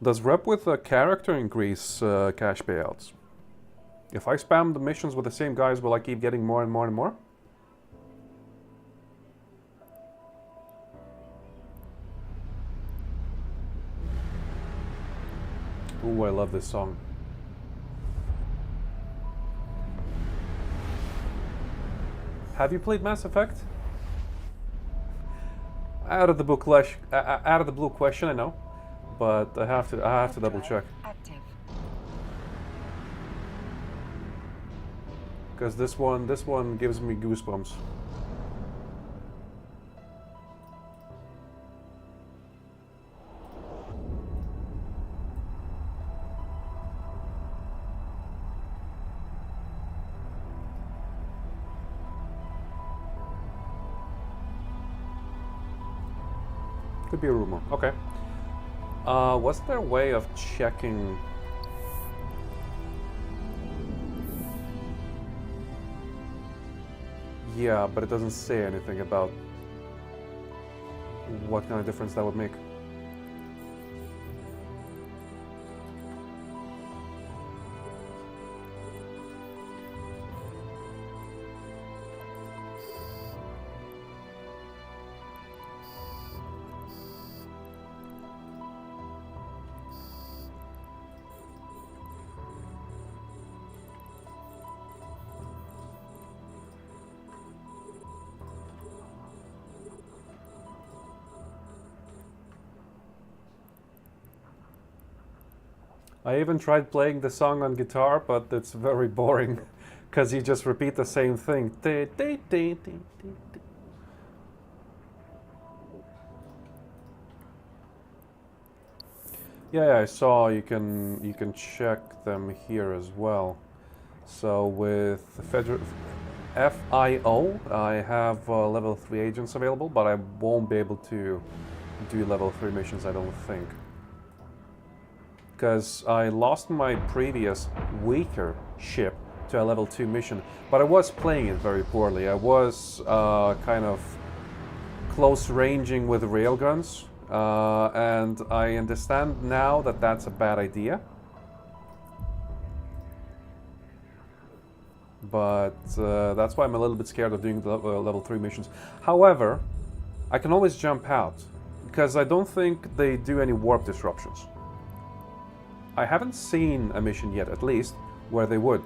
Does rep with a character increase cash payouts? If I spam the missions with the same guys, will I keep getting more and more and more? Ooh, I love this song. Have you played Mass Effect? Out of the blue question, I know, but I have to double check Active. because this one gives me goosebumps. Could be a rumor. Okay. Was there a way of checking? Yeah, but it doesn't say anything about what kind of difference that would make. I even tried playing the song on guitar, but it's very boring because you just repeat the same thing. Yeah, I saw you can check them here as well. So with FIO, I have level 3 agents available, but I won't be able to do level 3 missions, I don't think. Because I lost my previous weaker ship to a level 2 mission, but I was playing it very poorly. I was kind of close ranging with railguns, and I understand now that that's a bad idea. But that's why I'm a little bit scared of doing the level 3 missions. However, I can always jump out, because I don't think they do any warp disruptions. I haven't seen a mission yet, at least, where they would.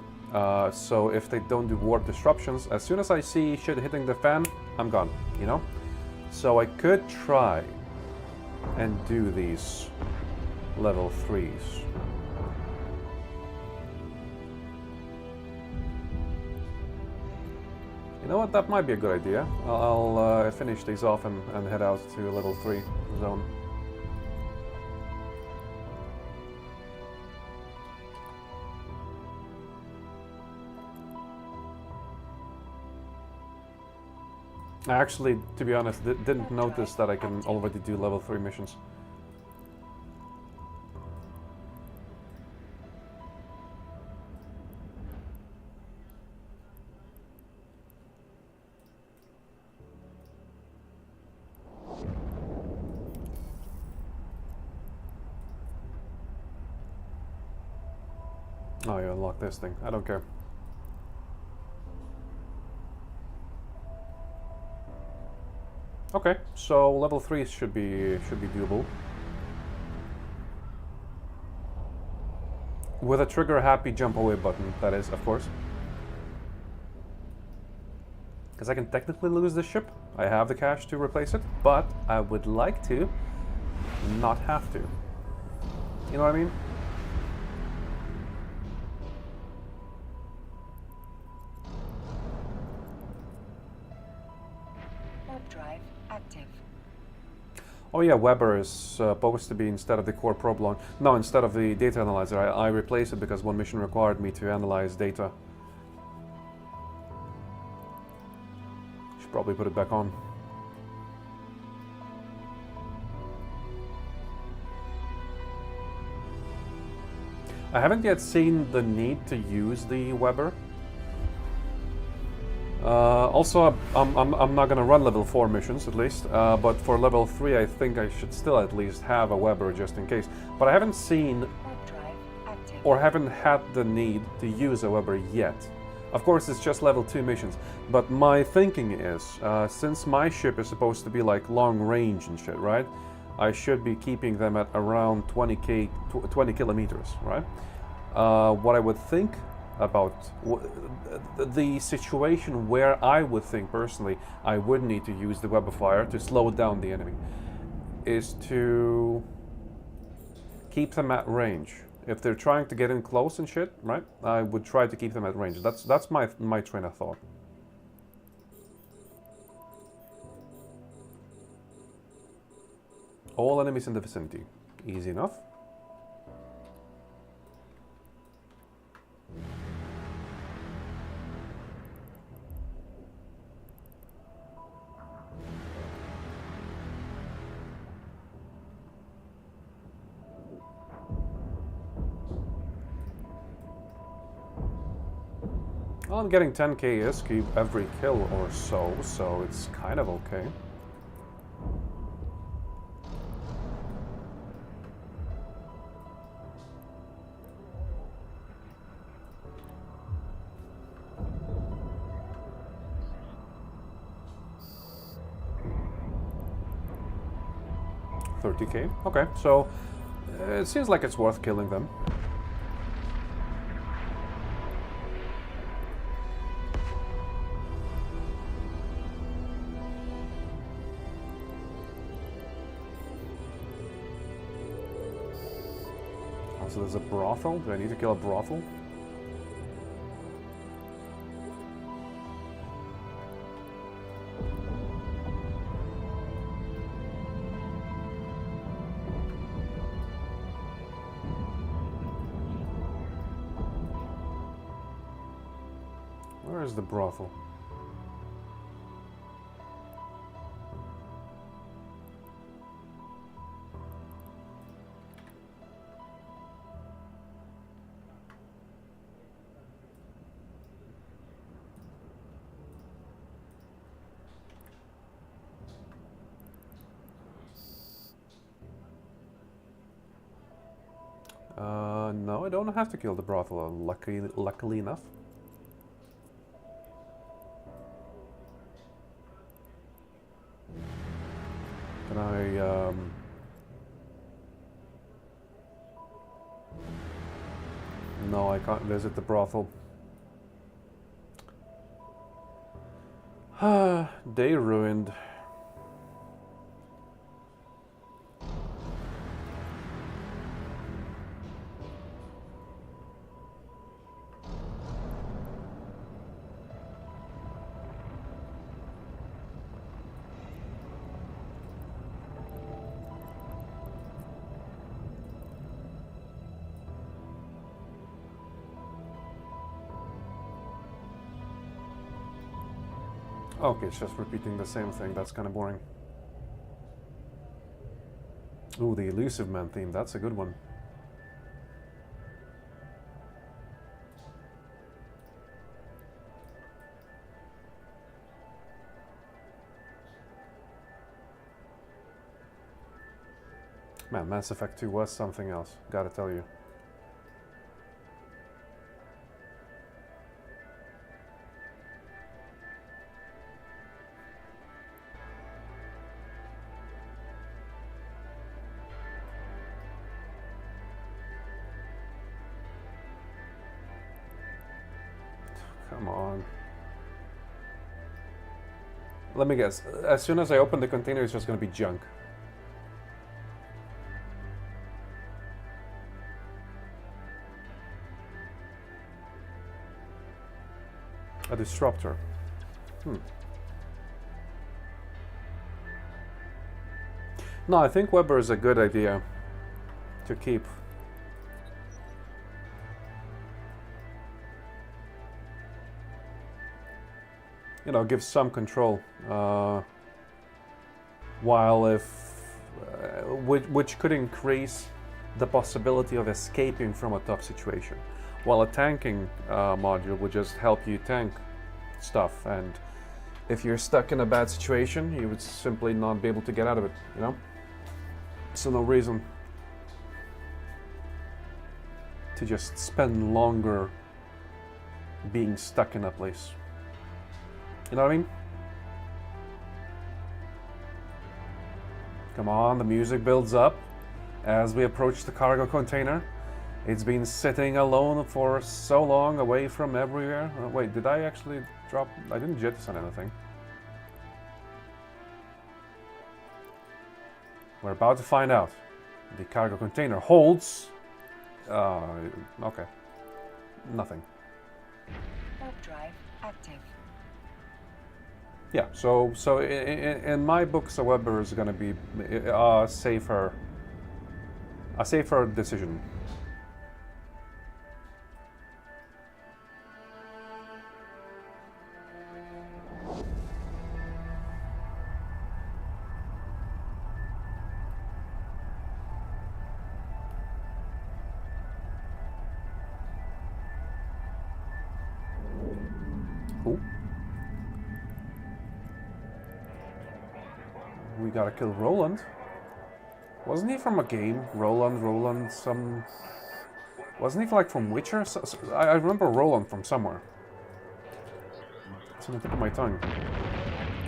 So if they don't do warp disruptions, as soon as I see shit hitting the fan, I'm gone, you know? So I could try and do these level 3s. You know what, that might be a good idea. I'll finish these off and head out to level 3 zone. I actually, to be honest, didn't notice that I can already do level 3 missions. Oh, you unlock this thing. I don't care. Okay, so level 3 should be doable. With a trigger-happy jump away button, that is, of course. Because I can technically lose this ship. I have the cash to replace it, but I would like to not have to. You know what I mean? Drive active. Oh yeah, Weber is supposed to be instead of the core probe launch. No, instead of the data analyzer. I replaced it because one mission required me to analyze data. Should probably put it back on. I haven't yet seen the need to use the Weber. Also, I'm not gonna run level 4 missions, at least, but for level 3 I think I should still at least have a Weber just in case. But I haven't seen or haven't had the need to use a Weber yet. Of course, it's just level 2 missions, but my thinking is, since my ship is supposed to be like long range and shit, right? I should be keeping them at around 20 kilometers, right? What I would think about the situation where I would think personally I would need to use the web of fire to slow down the enemy is to keep them at range. If they're trying to get in close and shit, right, I would try to keep them at range. That's my train of thought. All enemies in the vicinity. Easy enough. Well, I'm getting 10k SQ every kill or so it's kind of okay. $30k. Okay, so it seems like it's worth killing them. So there's a brothel. Do I need to kill a brothel? Where is the brothel? No, I don't have to kill the brothel, luckily enough. Can I, No, I can't visit the brothel. Day ruined. Okay, it's just repeating the same thing. That's kind of boring. Ooh, the Elusive Man theme. That's a good one. Man, Mass Effect 2 was something else. Gotta tell you. Come on. Let me guess. As soon as I open the container, it's just going to be junk. A disruptor. No, I think Weber is a good idea to keep. You know, give some control, while which could increase the possibility of escaping from a tough situation, while a tanking module would just help you tank stuff, and if you're stuck in a bad situation, you would simply not be able to get out of it, you know? So no reason to just spend longer being stuck in a place. You know what I mean? Come on, the music builds up as we approach the cargo container. It's been sitting alone for so long, away from everywhere. Wait, did I actually drop? I didn't jettison anything. We're about to find out. The cargo container holds... okay. Nothing. Warp drive active. Yeah, so in my books, a Weber is going to be a safer decision. Cool. We gotta kill Roland. Wasn't he from a game? Roland, some... Wasn't he like from Witcher? I remember Roland from somewhere. It's on the tip of my tongue.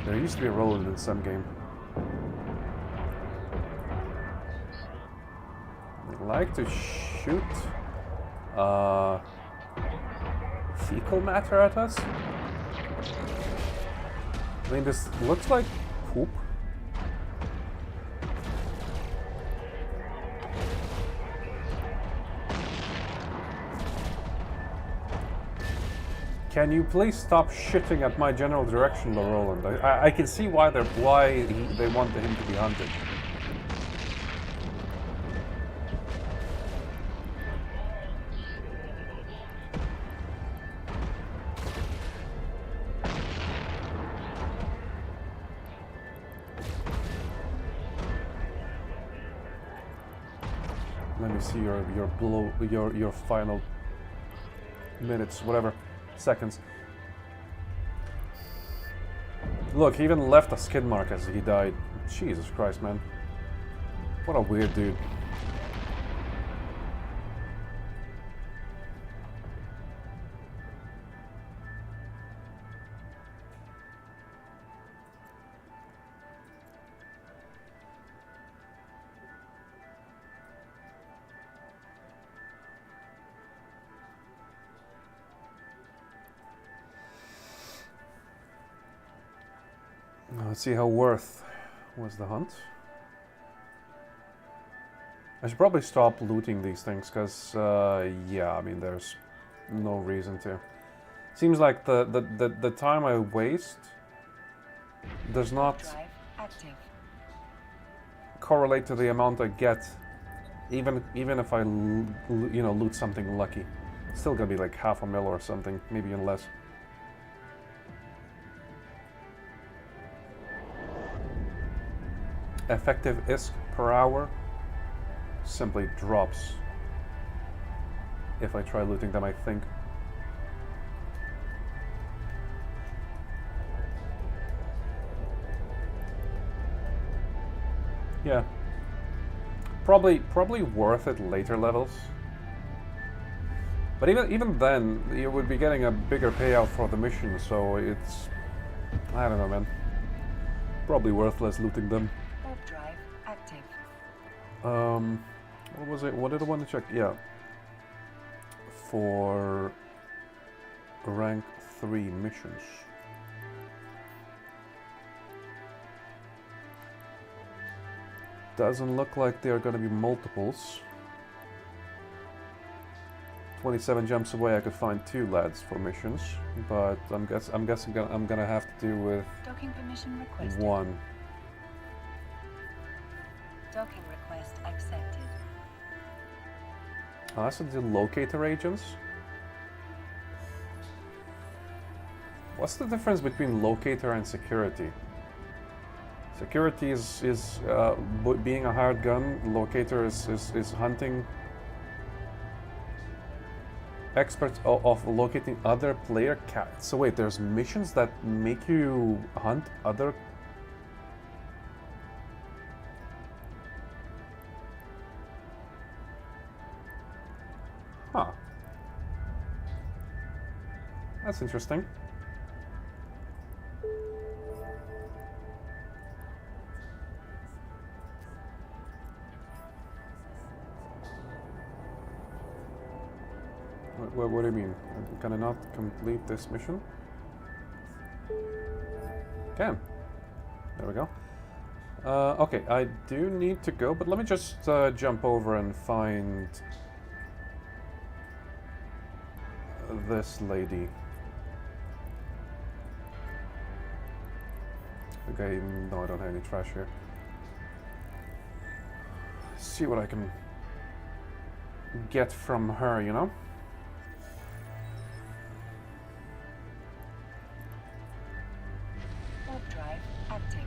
There used to be a Roland in some game. They like to shoot fecal matter at us. I mean, this looks like poop. Can you please stop shitting at my general direction, Roland? I can see why they want him to be hunted. Let me see your final minutes, whatever, seconds. Look, he even left a skid mark as he died. Jesus Christ, man. What a weird dude. Let's see how worth was the hunt. I should probably stop looting these things, because, yeah, I mean, there's no reason to. Seems like the time I waste does not correlate to the amount I get, even if I, you know, loot something lucky. It's still gonna be like half a mil or something, maybe even less. Effective ISK per hour simply drops if I try looting them, I think. Yeah. Probably worth it later levels. But even then, you would be getting a bigger payout for the mission, so it's... I don't know, man. Probably worthless looting them. Drive active. What was it? What did I want to check? Yeah. For rank 3 missions. Doesn't look like there are going to be multiples. 27 jumps away, I could find 2 lads for missions, but I'm guessing I'm gonna have to do with Docking permission requested. 1. Docking request accepted. Oh, that's the locator agents. What's the difference between locator and security? Security is being a hired gun. Locator is hunting. Experts of locating other player cats. So wait, there's missions that make you hunt other. Huh. That's interesting. What do you mean? Can I not complete this mission? Can. There we go. Okay, I do need to go, but let me just jump over and find this lady. Okay, no, I don't have any trash here. See what I can get from her, you know? Drive active.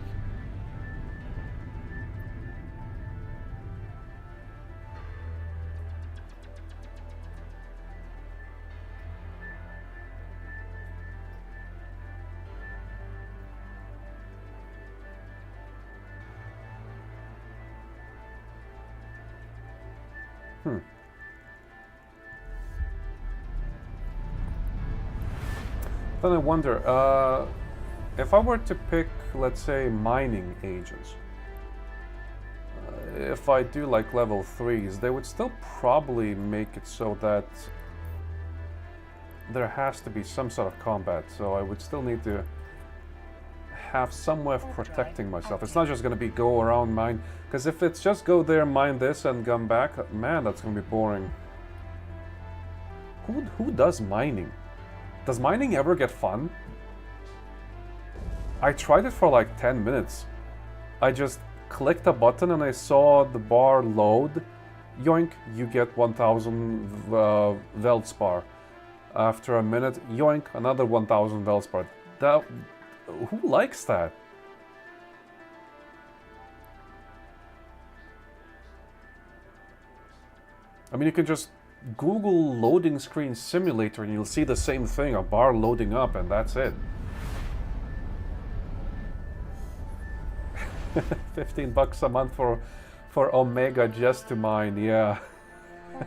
Then I wonder, if I were to pick, let's say, mining agents, if I do like level 3s, they would still probably make it so that there has to be some sort of combat, so I would still need to have some way of protecting myself. It's not just going to be go around mine, because if it's just go there, mine this, and come back, man, that's going to be boring. Who does mining? Does mining ever get fun? I tried it for like 10 minutes. I just clicked a button and I saw the bar load. Yoink, you get 1000 Veldspar. After a minute, yoink, another 1000 Veldspar. That, who likes that? I mean, you can just Google loading screen simulator and you'll see the same thing, a bar loading up, and that's it. 15 bucks a month for Omega just to mine, yeah.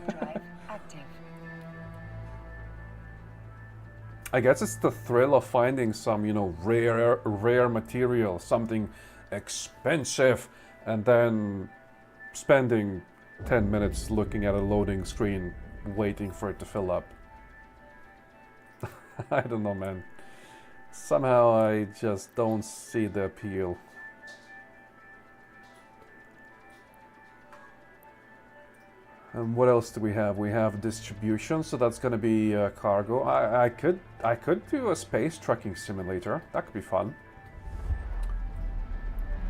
Drive active. I guess it's the thrill of finding some, you know, rare material, something expensive, and then spending 10 minutes looking at a loading screen, waiting for it to fill up. I don't know, man. Somehow I just don't see the appeal. And what else do we have? We have distribution, so that's going to be cargo. I could do a space trucking simulator. That could be fun.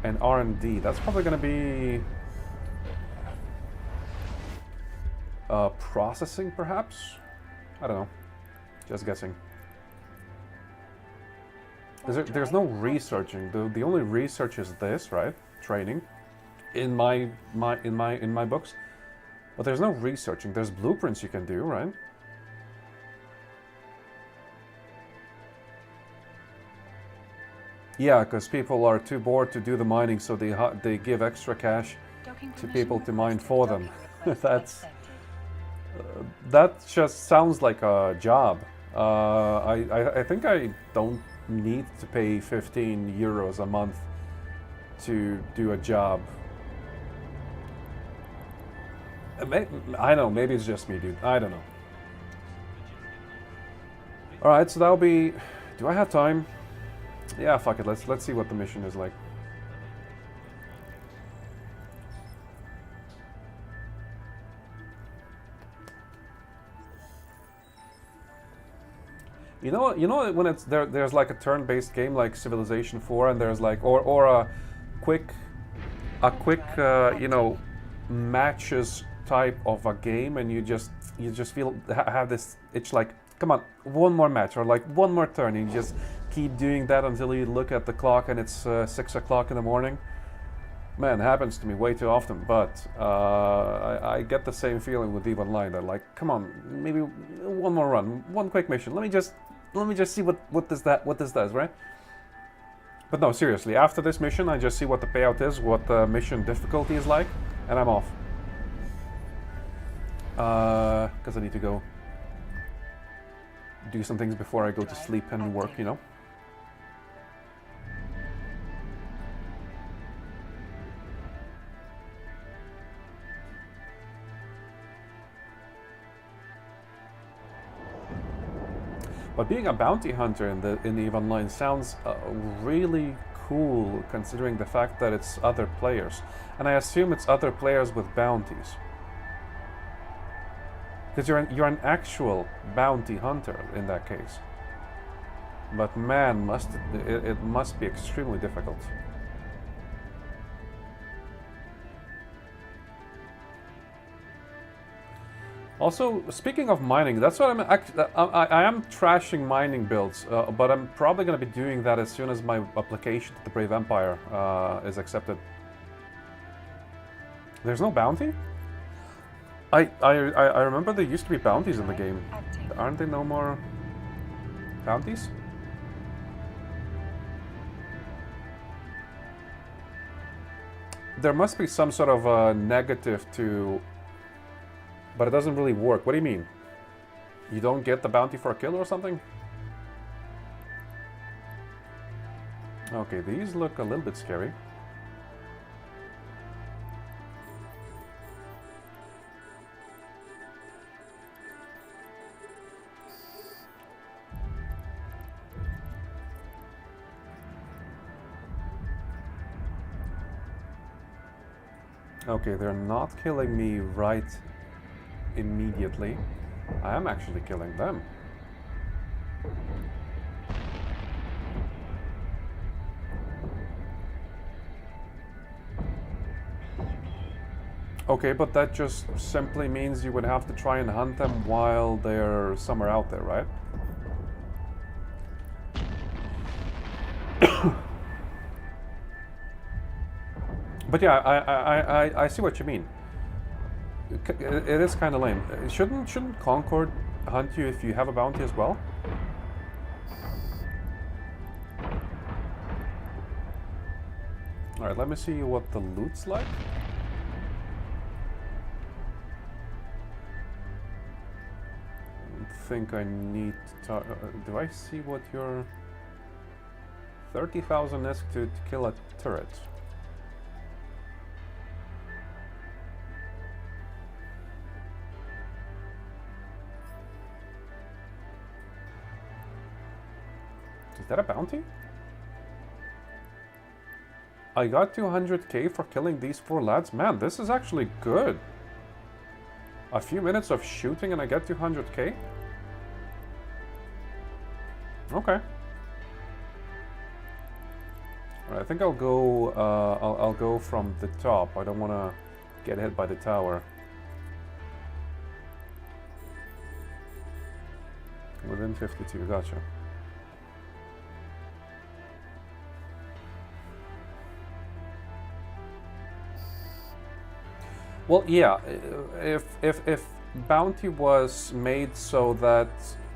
And R&D. That's probably going to be processing, perhaps. I don't know. Just guessing. There's no researching. The only research is this, right? Training. In my books. But there's no researching. There's blueprints you can do, right? Yeah, because people are too bored to do the mining, so they give extra cash to people to mine for them. That just sounds like a job. I think I don't need to pay 15 euros a month to do a job. I don't know, maybe it's just me, dude. I don't know. Alright, so that'll be... Do I have time? Yeah, fuck it. Let's see what the mission is like. You know when it's there's like a turn-based game like Civilization 4, and there's like or a quick you know, matches type of a game, and you just feel have this itch like, come on, one more match, or like one more turn, and you just keep doing that until you look at the clock and it's 6 o'clock in the morning. Man, it happens to me way too often, but I get the same feeling with EVE Online. That like, come on, maybe one more run, one quick mission. Let me just see what this does, right? But no, seriously, after this mission, I just see what the payout is, what the mission difficulty is like, and I'm off. Because I need to go do some things before I go to sleep and work, you know. But being a bounty hunter in EVE Online sounds really cool, considering the fact that it's other players. And I assume it's other players with bounties. Because you're an actual bounty hunter in that case. But man, it must be extremely difficult. Also, speaking of mining, that's what I am trashing mining builds, but I'm probably going to be doing that as soon as my application to the Brave Empire is accepted. There's no bounty? I remember there used to be bounties in the game. Aren't there no more bounties? There must be some sort of negative to... But it doesn't really work. What do you mean? You don't get the bounty for a kill or something? Okay, these look a little bit scary. Okay, they're not killing me right immediately. I am actually killing them. Okay, but that just simply means you would have to try and hunt them while they're somewhere out there, right? But yeah, I see what you mean. It is kind of lame. Shouldn't Concord hunt you if you have a bounty as well? All right, let me see what the loot's like. I think I need to do I see what your 30,000 is to kill a turret? Is that a bounty? I got 200k for killing these 4 lads. Man, this is actually good. A few minutes of shooting and I get 200k? Okay. Alright, I think I'll go. I'll go from the top. I don't want to get hit by the tower. Within 52, gotcha. Well, yeah. If bounty was made so that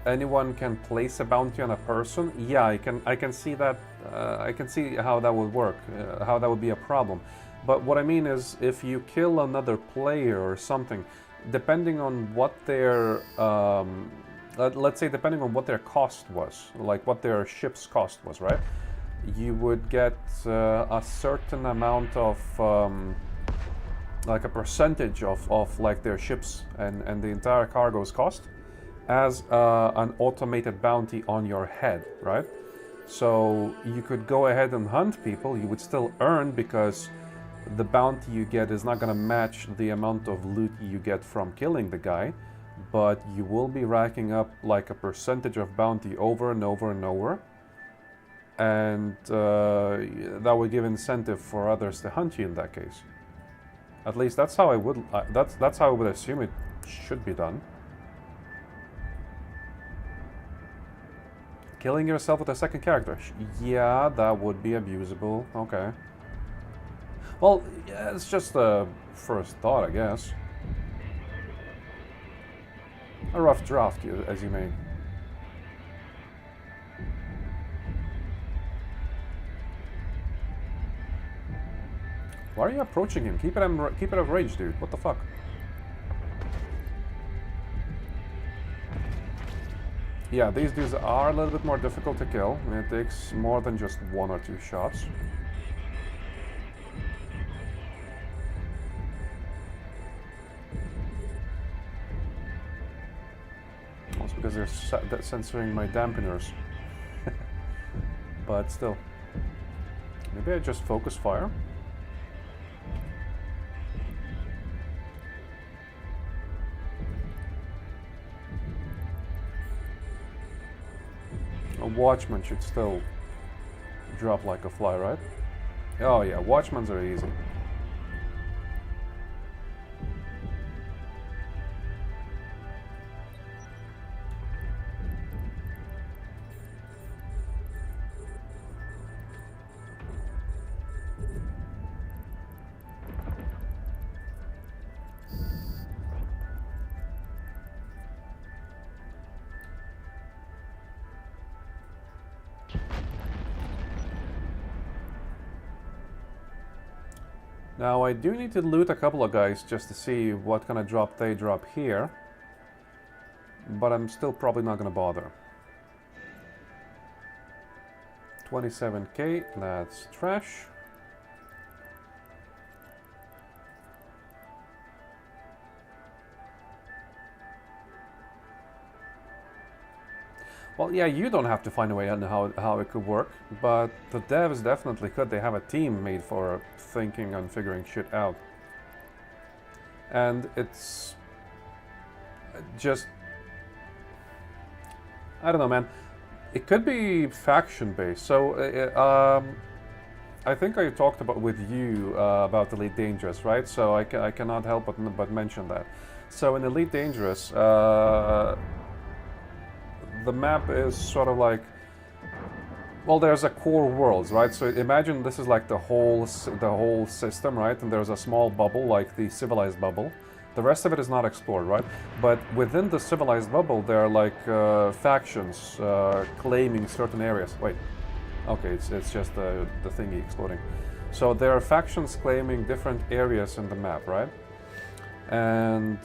anyone can place a bounty on a person, yeah, I can see that. I can see how that would work, how that would be a problem. But what I mean is, if you kill another player or something, depending on what their let's say depending on what their cost was, like what their ship's cost was, right? You would get a certain amount of like a percentage of like their ships and the entire cargo's cost as an automated bounty on your head, right? So you could go ahead and hunt people. You would still earn because the bounty you get is not going to match the amount of loot you get from killing the guy, but you will be racking up like a percentage of bounty over and over and over, and that would give incentive for others to hunt you in that case. At least that's how I would. That's how I would assume it should be done. Killing yourself with a second character. Yeah, that would be abusable. Okay. Well, yeah, it's just a first thought, I guess. A rough draft, as you may. Why are you approaching him? Keep it of rage, dude. What the fuck? Yeah, these dudes are a little bit more difficult to kill. It takes more than just 1 or 2 shots. Also because they're censoring my dampeners. But still. Maybe I just focus fire. A watchman should still drop like a fly, right? Oh yeah, watchmans are easy. Now I do need to loot a couple of guys just to see what kind of drop they drop here, but I'm still probably not going to bother. 27k, that's trash. Well, yeah, you don't have to find a way on how it could work, but the devs definitely could. They have a team made for thinking and figuring shit out. And it's just... I don't know, man. It could be faction based. So I think I talked about with you about Elite Dangerous, right? So I cannot help but mention that. So in Elite Dangerous, the map is sort of like, well, there's a core worlds, right? So imagine this is like the whole system, right? And there's a small bubble, like the civilized bubble. The rest of it is not explored, right? But within the civilized bubble, there are like factions claiming certain areas. Wait, okay, it's just the thingy exploding. So there are factions claiming different areas in the map, right? And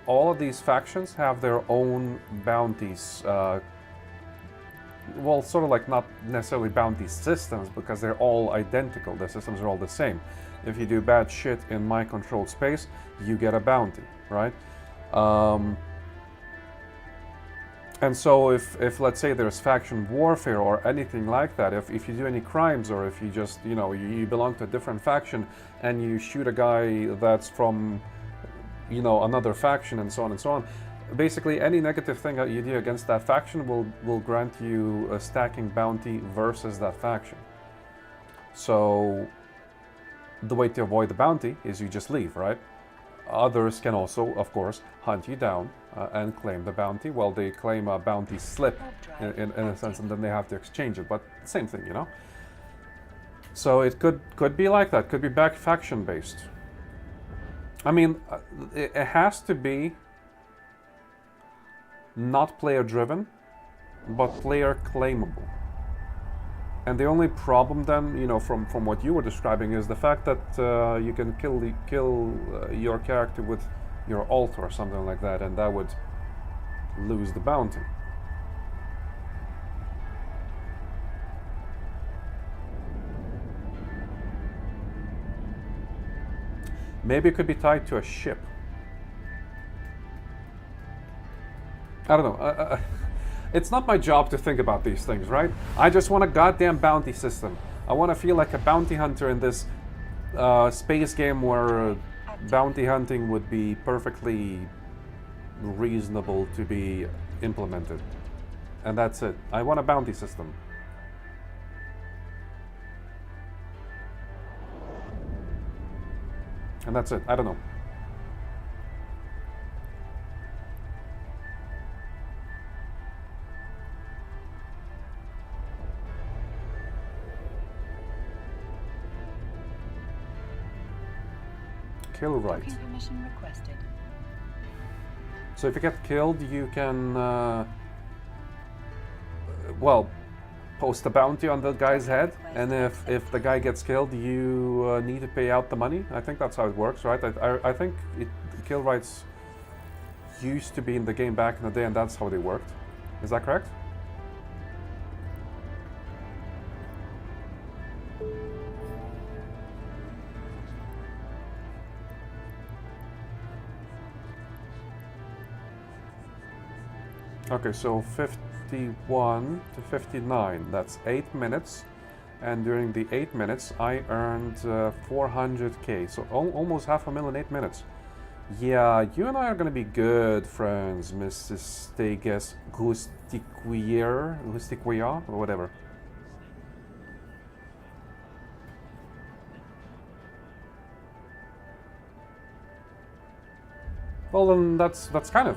all of these factions have their own bounties. Well, sort of like not necessarily bounty systems, because they're all identical. The systems are all the same. If you do bad shit in my controlled space, you get a bounty, right? And so if let's say there's faction warfare or anything like that, if you do any crimes, or if you just, you know, you belong to a different faction and you shoot a guy that's from, you know, another faction, and so on and so on, basically any negative thing that you do against that faction will grant you a stacking bounty versus that faction. So the way to avoid the bounty is you just leave, right? Others can also, of course, hunt you down and claim the bounty. Well, they claim a bounty slip in a sense, and then they have to exchange it, but same thing, you know? So it could be like that, could be back faction based. I mean, it has to be not player driven, but player claimable. And the only problem then, you know, from what you were describing, is the fact that you can kill your character with your alt or something like that, and that would lose the bounty. Maybe it could be tied to a ship. I don't know. It's not my job to think about these things, right? I just want a goddamn bounty system. I want to feel like a bounty hunter in this space game where bounty hunting would be perfectly reasonable to be implemented. And that's it. I want a bounty system. And that's it. I don't know. Kill right. Docking permission requested. So if you get killed, you can, well, post a bounty on the guy's head, and if the guy gets killed, you need to pay out the money. I think that's how it works, right? I think kill rights used to be in the game back in the day, and that's how they worked. Is that correct? Okay, so 51 to 59, that's 8 minutes. And during the 8 minutes, I earned 400k, so almost half a mil in 8 minutes. Yeah, you and I are gonna be good friends, Mrs. Steges Rustiquier, or whatever. Well, then that's kind of.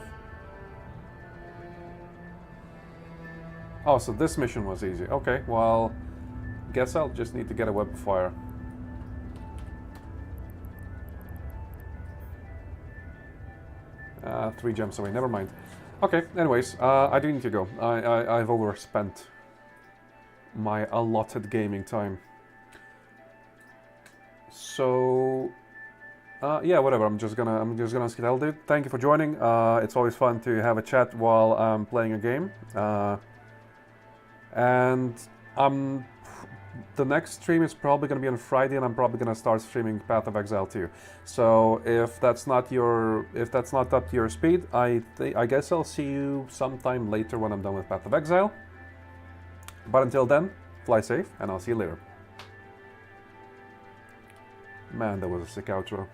Oh, so this mission was easy. Okay, well, guess I'll just need to get a web of fire. Three gems away, never mind. Okay, anyways, I do need to go. I've overspent my allotted gaming time. So, yeah, whatever. I'm just gonna skedaddle, dude. Thank you for joining. It's always fun to have a chat while I'm playing a game. And the next stream is probably going to be on Friday, and I'm probably going to start streaming Path of Exile too. So if that's not up to your speed, I guess I'll see you sometime later when I'm done with Path of Exile. But until then, fly safe, and I'll see you later. Man, that was a sick outro.